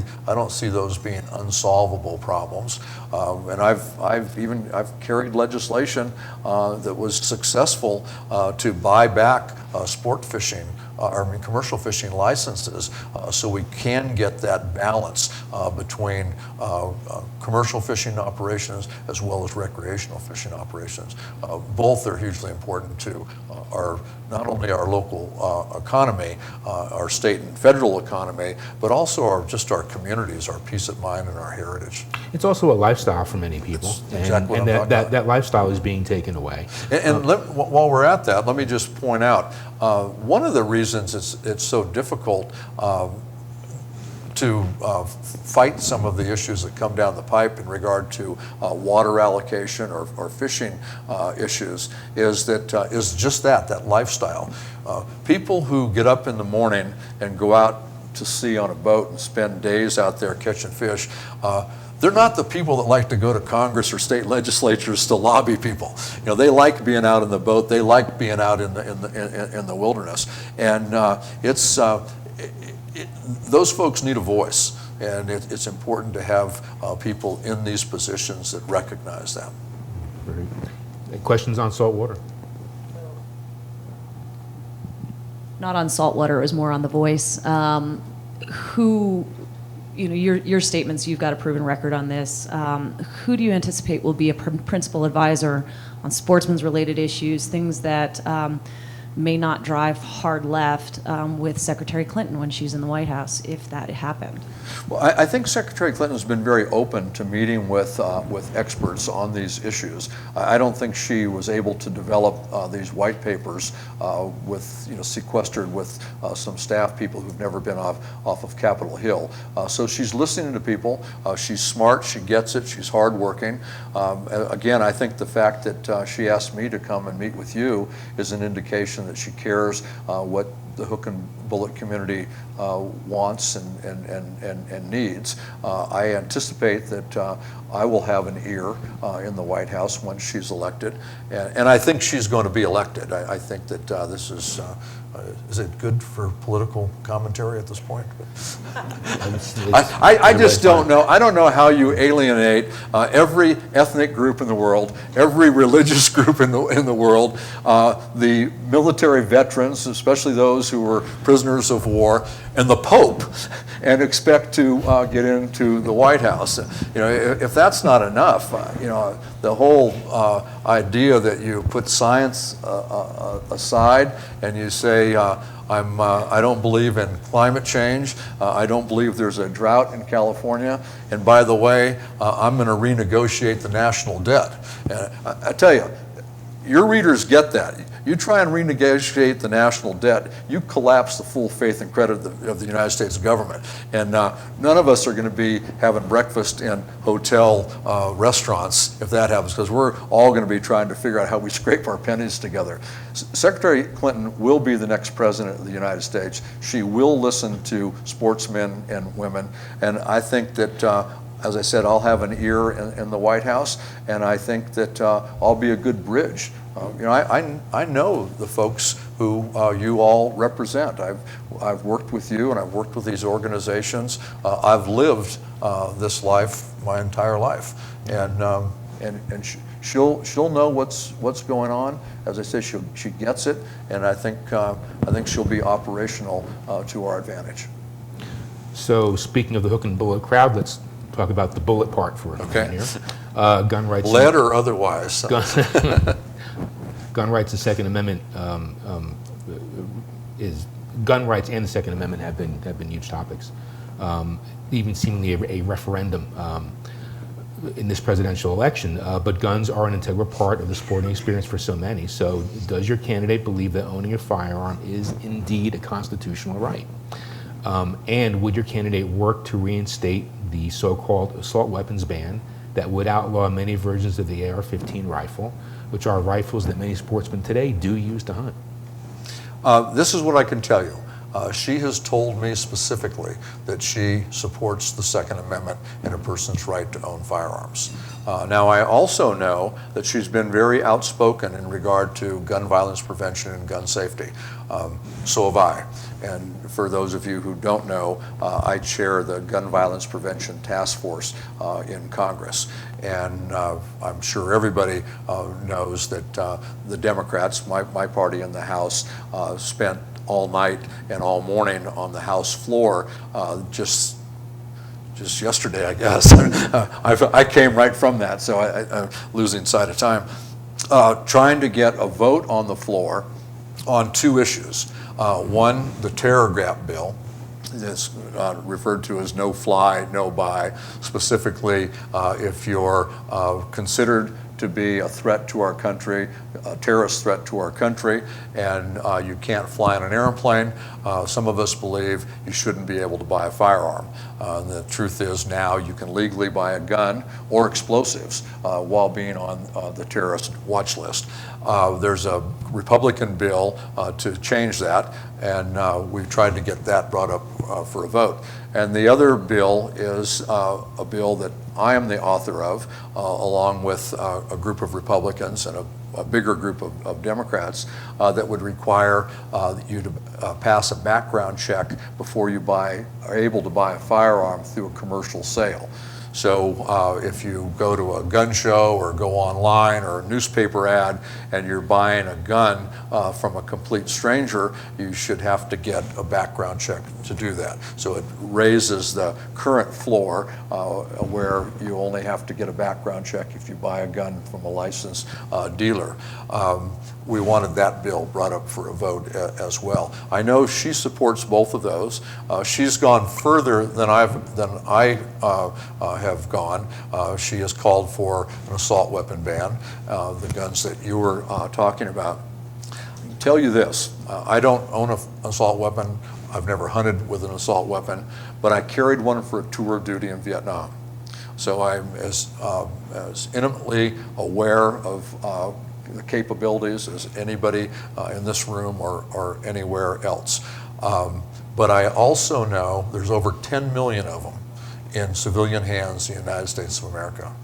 those being unsolvable problems. And I've carried legislation that was successful to buy back sport fishing. Commercial fishing licenses, so we can get that balance between commercial fishing operations as well as recreational fishing operations. Both are hugely important to not only our local economy, our state and federal economy, but also our communities, our peace of mind, and our heritage. It's also a lifestyle for many people, Exactly what I'm talking about. That lifestyle is being taken away. While we're at that, let me just point out one of the reasons it's so difficult to fight some of the issues that come down the pipe in regard to water allocation or fishing issues is just that lifestyle. People who get up in the morning and go out to sea on a boat and spend days out there catching fish, they're not the people that like to go to Congress or state legislatures to lobby people. You know, they like being out in the boat. They like being out in the wilderness, and those folks need a voice, and it's important to have people in these positions that recognize that. Questions on salt water? Not on saltwater, it was more on the voice. Your statements, you've got a proven record on this. Who do you anticipate will be a principal advisor on sportsmen's related issues, things that may not drive hard left with Secretary Clinton when she's in the White House, if that happened? Well, I think Secretary Clinton has been very open to meeting with experts on these issues. I don't think she was able to develop these white papers sequestered with some staff people who've never been off of Capitol Hill. So she's listening to people. She's smart. She gets it. She's hardworking. Again, I think the fact that she asked me to come and meet with you is an indication that she cares what the hook and bullet community wants and needs. I anticipate that I will have an ear in the White House when she's elected, and I think she's going to be elected. I think that this is it good for political commentary at this point? I just don't know. I don't know how you alienate every ethnic group in the world, every religious group in the world, the military veterans, especially those who were prisoners of war, and the Pope, and expect to get into the White House. You know, if that's not enough, the whole idea that you put science aside and you say, I don't believe in climate change. I don't believe there's a drought in California. And by the way, I'm going to renegotiate the national debt. And I tell you, your readers get that. You try and renegotiate the national debt, you collapse the full faith and credit of the United States government. And none of us are going to be having breakfast in hotel restaurants if that happens, because we're all going to be trying to figure out how we scrape our pennies together. Secretary Clinton will be the next president of the United States. She will listen to sportsmen and women. And I think that as I said, I'll have an ear in the White House, and I think that I'll be a good bridge. I know the folks who you all represent. I've worked with you, and I've worked with these organizations. I've lived this life my entire life, and she'll know what's going on. As I say, she gets it, and I think she'll be operational to our advantage. So, speaking of the hook and bullet crowd, let's talk about the bullet part for a minute here. Gun rights. Lead or otherwise. Gun rights, the Second Amendment gun rights and the Second Amendment have been huge topics. Even seemingly a referendum in this presidential election. But guns are an integral part of the sporting experience for so many. So, does your candidate believe that owning a firearm is indeed a constitutional right? And would your candidate work to reinstate the so-called assault weapons ban that would outlaw many versions of the AR-15 rifle, which are rifles that many sportsmen today do use to hunt. This is what I can tell you. She has told me specifically that she supports the Second Amendment and a person's right to own firearms. Now, I also know that she's been very outspoken in regard to gun violence prevention and gun safety. So have I. And for those of you who don't know, I chair the Gun Violence Prevention Task Force in Congress. And I'm sure everybody knows that the Democrats, my party in the House, spent all night and all morning on the House floor just yesterday, I guess. I came right from that, so I'm losing sight of time. Trying to get a vote on the floor on two issues. One, the terror gap bill, is referred to as no fly, no buy, specifically if you're considered to be a threat to our country, a terrorist threat to our country, and you can't fly in an airplane. Some of us believe you shouldn't be able to buy a firearm. The truth is now you can legally buy a gun or explosives while being on the terrorist watch list. There's a Republican bill to change that, and we've tried to get that brought up for a vote. And the other bill is a bill that I am the author of, along with a group of Republicans and a bigger group of Democrats, that would require you to pass a background check before you are able to buy a firearm through a commercial sale. So if you go to a gun show or go online or a newspaper ad and you're buying a gun from a complete stranger, you should have to get a background check to do that. So it raises the current floor where you only have to get a background check if you buy a gun from a licensed dealer. We wanted that bill brought up for a vote as well. I know she supports both of those. She's gone further than I have gone. She has called for an assault weapon ban, the guns that you were talking about. I can tell you this, I don't own an assault weapon. I've never hunted with an assault weapon, but I carried one for a tour of duty in Vietnam. So I'm as intimately aware of the capabilities as anybody in this room or anywhere else. But I also know there's over 10 million of them in civilian hands in the United States of America.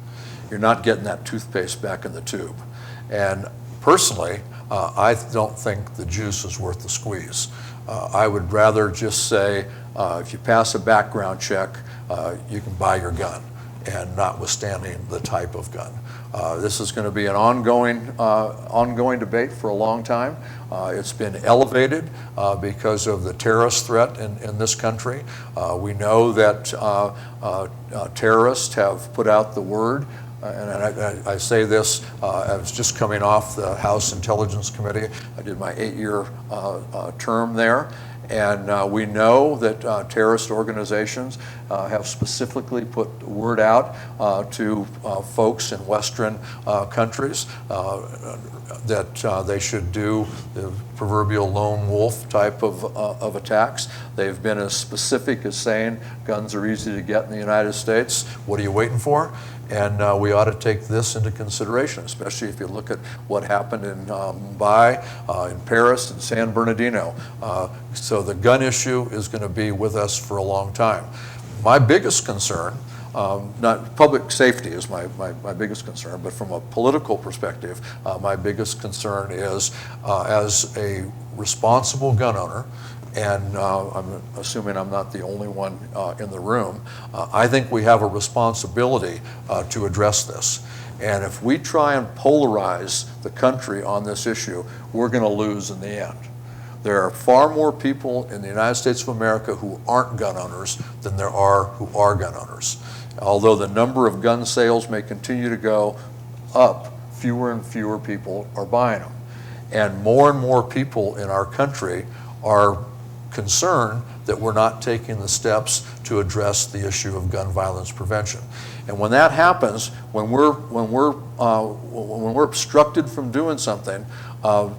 You're not getting that toothpaste back in the tube. And personally, I don't think the juice is worth the squeeze. I would rather just say, if you pass a background check, you can buy your gun, and notwithstanding the type of gun. This is going to be an ongoing debate for a long time. It's been elevated because of the terrorist threat in this country. We know that terrorists have put out the word, and I say this, I was just coming off the House Intelligence Committee. I did my 8-year term there. And we know that terrorist organizations have specifically put the word out to folks in Western countries that they should do the proverbial lone wolf type of attacks. They've been as specific as saying guns are easy to get in the United States. What are you waiting for? And we ought to take this into consideration, especially if you look at what happened in Mumbai, in Paris, and San Bernardino. So the gun issue is going to be with us for a long time. My biggest concern, not public safety is my biggest concern, but from a political perspective, my biggest concern is as a responsible gun owner, and I'm assuming I'm not the only one in the room, I think we have a responsibility to address this. And if we try and polarize the country on this issue, we're going to lose in the end. There are far more people in the United States of America who aren't gun owners than there are who are gun owners. Although the number of gun sales may continue to go up, fewer and fewer people are buying them. And more people in our country are concerned that we're not taking the steps to address the issue of gun violence prevention. And when that happens, when we're obstructed from doing something,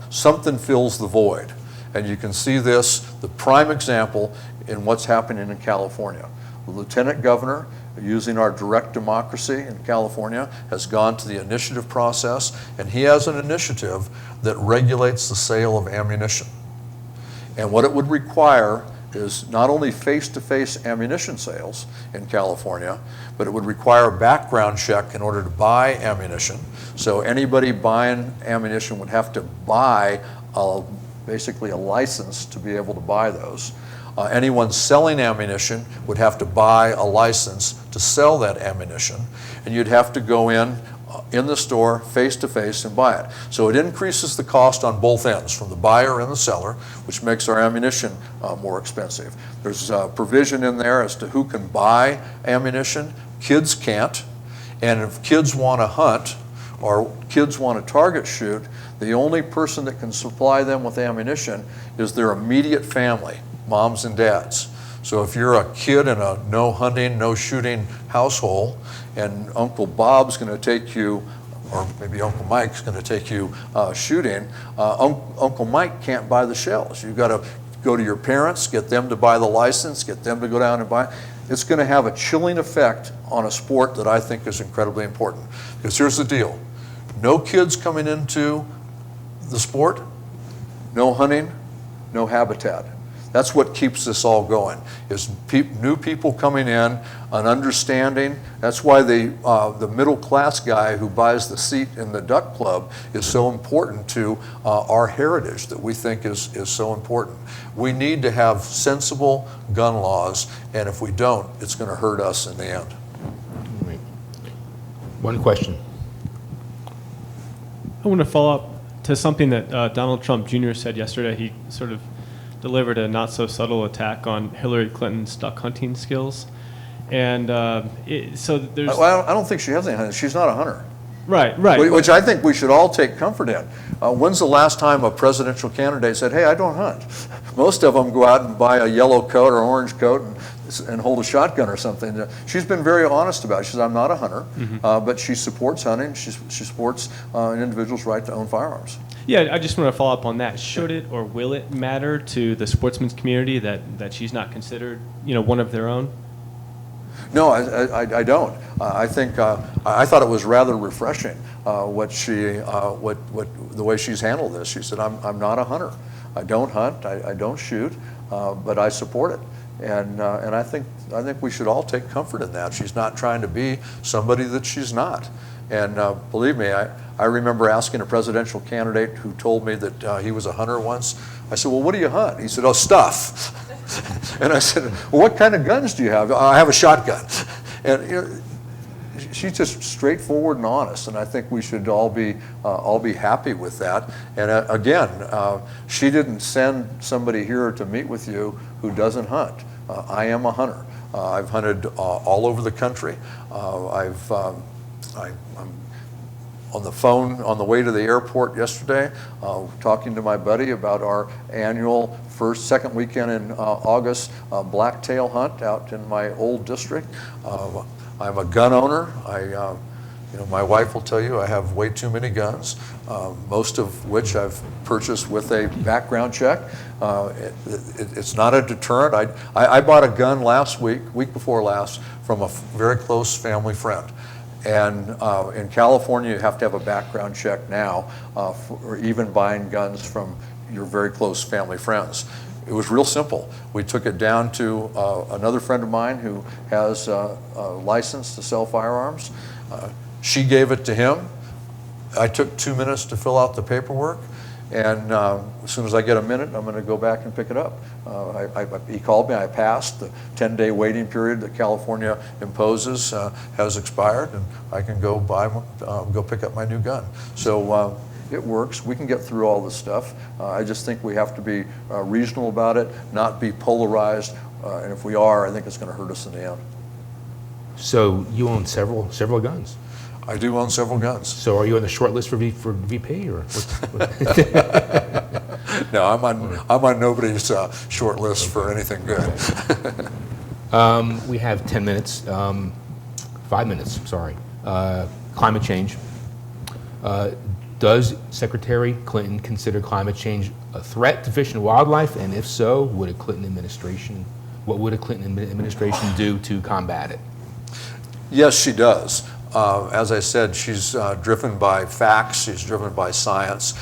something fills the void. And you can see this, the prime example, in what's happening in California. The lieutenant governor using our direct democracy in California, has gone to the initiative process, and he has an initiative that regulates the sale of ammunition. And what it would require is not only face-to-face ammunition sales in California, but it would require a background check in order to buy ammunition. So anybody buying ammunition would have to buy basically a license to be able to buy those. Anyone selling ammunition would have to buy a license to sell that ammunition, and you'd have to go in the store face-to-face and buy it. So it increases the cost on both ends, from the buyer and the seller, which makes our ammunition more expensive. There's a provision in there as to who can buy ammunition. Kids can't, and if kids want to hunt or kids want to target shoot, the only person that can supply them with ammunition is their immediate family, moms and dads. So if you're a kid in a no hunting, no shooting household, and Uncle Bob's going to take you, or maybe Uncle Mike's going to take you shooting, Uncle Mike can't buy the shells. You've got to go to your parents, get them to buy the license, get them to go down and buy. It's going to have a chilling effect on a sport that I think is incredibly important. Because here's the deal. No kids coming into the sport, no hunting, no habitat. That's what keeps this all going, is new people coming in, an understanding. That's why the middle class guy who buys the seat in the duck club is so important to our heritage, that we think is so important. We need to have sensible gun laws, and if we don't, it's going to hurt us in the end. Right. One question. I want to follow up to something that Donald Trump Jr. said yesterday. He sort of delivered a not-so-subtle attack on Hillary Clinton's duck hunting skills. And so there's... Well, I don't think she has any hunting. She's not a hunter. Right. Which I think we should all take comfort in. When's the last time a presidential candidate said, hey, I don't hunt? Most of them go out and buy a yellow coat or orange coat and hold a shotgun or something. She's been very honest about it. She says, I'm not a hunter, but she supports hunting. She supports an individual's right to own firearms. Yeah, I just want to follow up on that. Should it or will it matter to the sportsman's community that she's not considered, one of their own? No, I don't. I think I thought it was rather refreshing the way she's handled this. She said, "I'm not a hunter. I don't hunt. I don't shoot, but I support it." And I think we should all take comfort in that. She's not trying to be somebody that she's not. And believe me, I remember asking a presidential candidate who told me that he was a hunter once. I said, well, what do you hunt? He said, oh, stuff. And I said, well, what kind of guns do you have? I have a shotgun. And she's just straightforward and honest, and I think we should all be happy with that. And again, she didn't send somebody here to meet with you who doesn't hunt. I am a hunter. I've hunted all over the country. I'm on the phone on the way to the airport yesterday, talking to my buddy about our annual second weekend in August blacktail hunt out in my old district. I'm a gun owner. My wife will tell you I have way too many guns, most of which I've purchased with a background check. It's not a deterrent. I bought a gun week before last, from a very close family friend. And in California, you have to have a background check now for even buying guns from your very close family friends. It was real simple. We took it down to another friend of mine who has a license to sell firearms. She gave it to him. I took 2 minutes to fill out the paperwork. And as soon as I get a minute, I'm going to go back and pick it up. He called me. I passed. The 10-day waiting period that California imposes has expired, and I can go pick up my new gun. So it works. We can get through all this stuff. I just think we have to be reasonable about it, not be polarized. And if we are, I think it's going to hurt us in the end. So you own several guns. I do own several guns. So are you on the short list for VP, or what? No, I'm on nobody's short list for anything good. We have 10 minutes, 5 minutes, sorry. Climate change. Does Secretary Clinton consider climate change a threat to fish and wildlife? And if so, what would a Clinton administration do to combat it? Yes, she does. As I said, she's driven by facts, she's driven by science.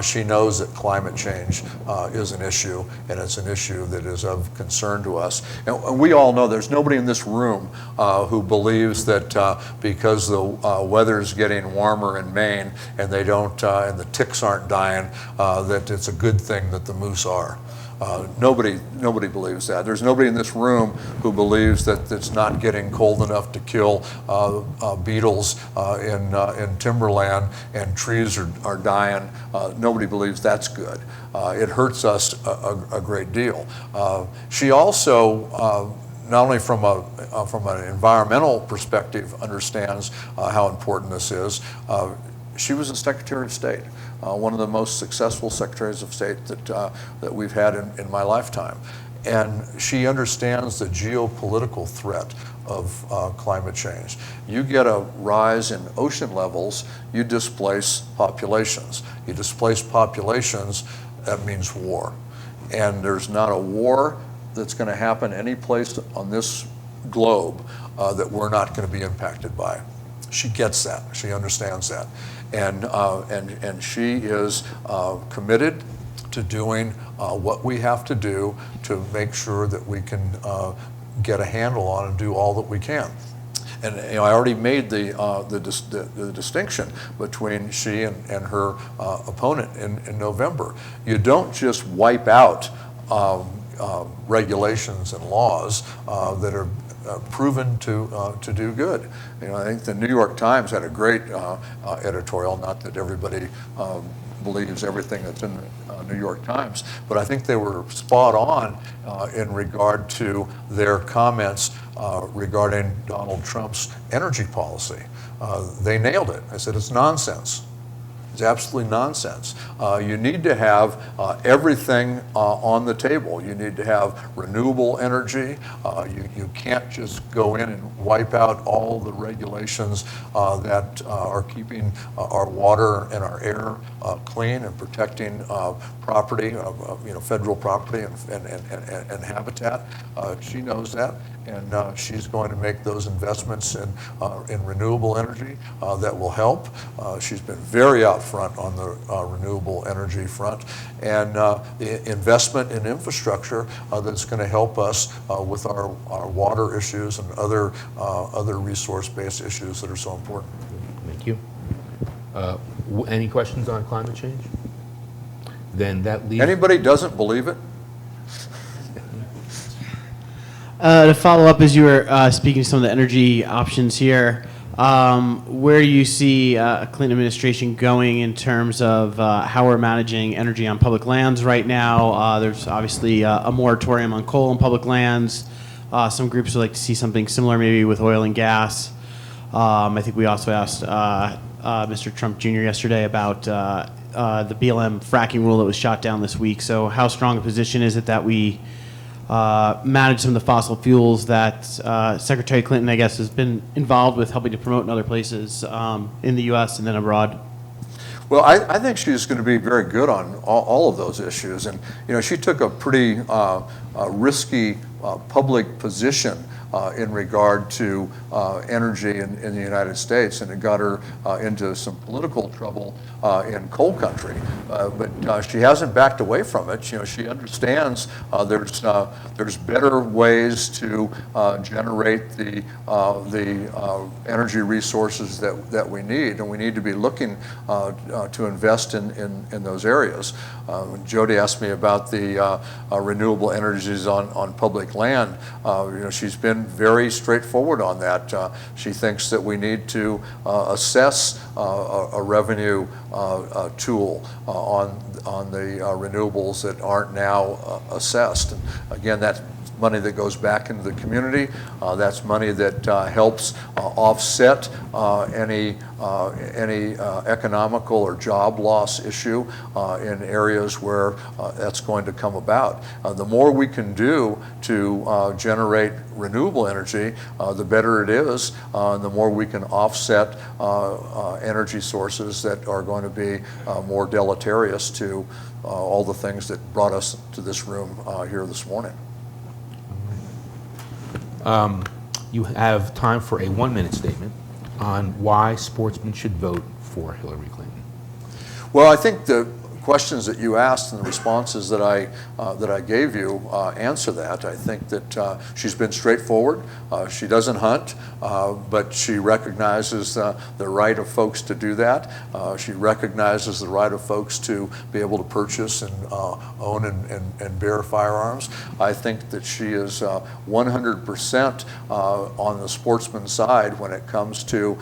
She knows that climate change is an issue, and it's an issue that is of concern to us. And we all know there's nobody in this room who believes that because the weather's getting warmer in Maine and they don't, and the ticks aren't dying, that it's a good thing that the moose are. Nobody believes that. There's nobody in this room who believes that it's not getting cold enough to kill beetles in timberland and trees are dying. Nobody believes that's good. It hurts us a great deal. She also, not only from an environmental perspective, understands how important this is. She was a Secretary of State. One of the most successful secretaries of state that we've had in my lifetime. And she understands the geopolitical threat of climate change. You get a rise in ocean levels, you displace populations. You displace populations, that means war. And there's not a war that's going to happen any place on this globe that we're not going to be impacted by. She gets that. She understands that. And she is committed to doing what we have to do to make sure that we can get a handle on and do all that we can. And I already made the distinction between she and her opponent in November. You don't just wipe out regulations and laws that are proven to do good. I think the New York Times had a great editorial, not that everybody believes everything that's in the New York Times, but I think they were spot on in regard to their comments regarding Donald Trump's energy policy. They nailed it. I said, it's nonsense. It's absolutely nonsense. You need to have everything on the table. You need to have renewable energy. You can't just go in and wipe out all the regulations that are keeping our water and our air clean and protecting property, federal property and habitat. She knows that. And she's going to make those investments in renewable energy that will help. She's been very out front on the renewable energy front, and the investment in infrastructure that's going to help us with our water issues and other resource-based issues that are so important. Thank you. Any questions on climate change? Then that leaves... Anybody doesn't believe it? To follow up, as you were speaking to some of the energy options here, where do you see a Clinton administration going in terms of how we're managing energy on public lands right now? There's obviously a moratorium on coal on public lands. Some groups would like to see something similar maybe with oil and gas. I think we also asked Mr. Trump Jr. yesterday about the BLM fracking rule that was shot down this week. So how strong a position is it that we manage some of the fossil fuels that Secretary Clinton, I guess, has been involved with helping to promote in other places in the U.S. and then abroad? Well, I think she's going to be very good on all of those issues. And, she took a pretty risky public position in regard to energy in the United States, and it got her into some political trouble in coal country. But she hasn't backed away from it. She understands there's better ways to generate the energy resources that we need, and we need to be looking to invest in those areas. Jody asked me about the renewable energies on public land. She's been very straightforward on that. She thinks that we need to assess a revenue tool on the renewables that aren't now assessed. And again, that's money that goes back into the community. That's money that helps offset any economical or job loss issue in areas where that's going to come about. The more we can do to generate renewable energy, the better it is, and the more we can offset energy sources that are going to be more deleterious to all the things that brought us to this room here this morning. you have time for a 1-minute statement on why sportsmen should vote for Hillary Clinton. Well, I think the questions that you asked and the responses that I gave you answer that. I think that she's been straightforward. She doesn't hunt, but she recognizes the right of folks to do that. She recognizes the right of folks to be able to purchase and own and bear firearms. I think that she is 100% on the sportsman side when it comes to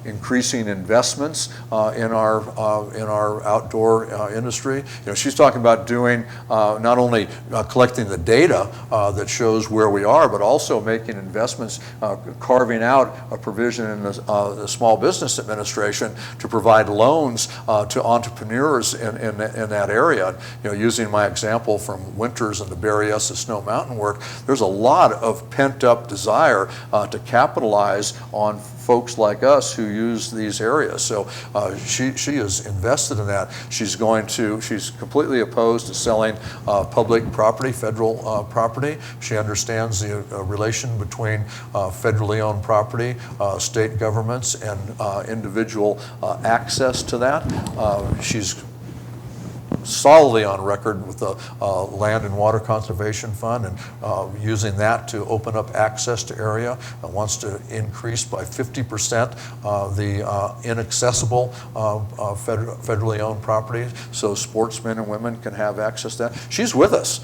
increasing investments in our outdoor industry. She's talking about doing not only collecting the data that shows where we are, but also making investments, carving out a provision in the Small Business Administration to provide loans to entrepreneurs in that area. Using my example from Winters and the Berryessa Snow Mountain work, there's a lot of pent-up desire to capitalize on folks like us who use these areas. So she is invested in that. She's completely opposed to selling public property, federal property. She understands the relation between federally owned property, state governments, and individual access to that. She's solidly on record with the Land and Water Conservation Fund and using that to open up access to area, and wants to increase by 50% the inaccessible federally owned property so sportsmen and women can have access to that. She's with us.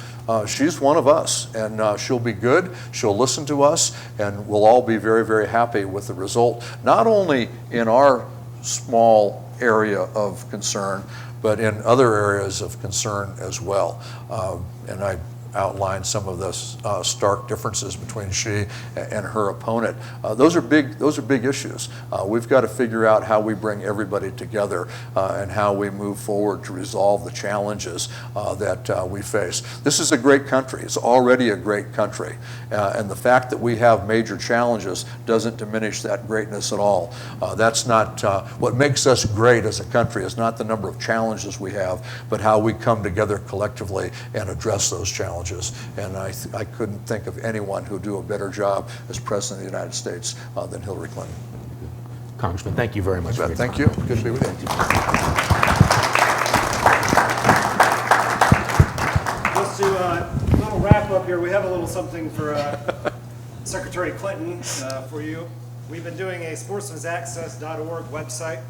She's one of us, and she'll be good. She'll listen to us, and we'll all be very, very happy with the result, not only in our small area of concern, but in other areas of concern as well. And I outlined some of the stark differences between she and her opponent. Those are big issues. We've got to figure out how we bring everybody together and how we move forward to resolve the challenges that we face. This is a great country. It's already a great country. And the fact that we have major challenges doesn't diminish that greatness at all. That's not what makes us great as a country is not the number of challenges we have, but how we come together collectively and address those challenges. And I couldn't think of anyone who'd do a better job as President of the United States than Hillary Clinton. Congressman, thank you very much. For your Thank time. you. Good to be with you. Just to a little wrap up here, we have a little something for Secretary Clinton for you. We've been doing a sportsmensaccess.org website,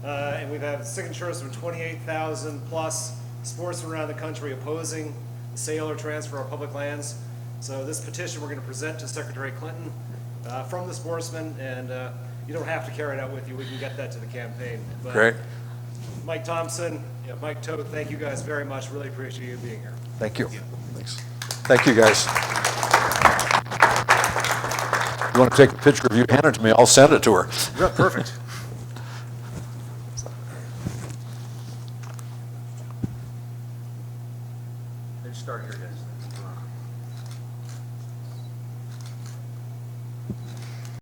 and we've had signatures from 28,000 plus sportsmen around the country opposing the sale or transfer of public lands. So this petition we're going to present to Secretary Clinton from the sportsmen, and you don't have to carry it out with you. We can get that to the campaign. But Great. Mike Thompson, Mike Toth, thank you guys very much. Really appreciate you being here. Thank you. Thanks. Thank you, guys. You want to take a picture of you? Hand it to me. I'll send it to her. Yeah, perfect. Start here, guys.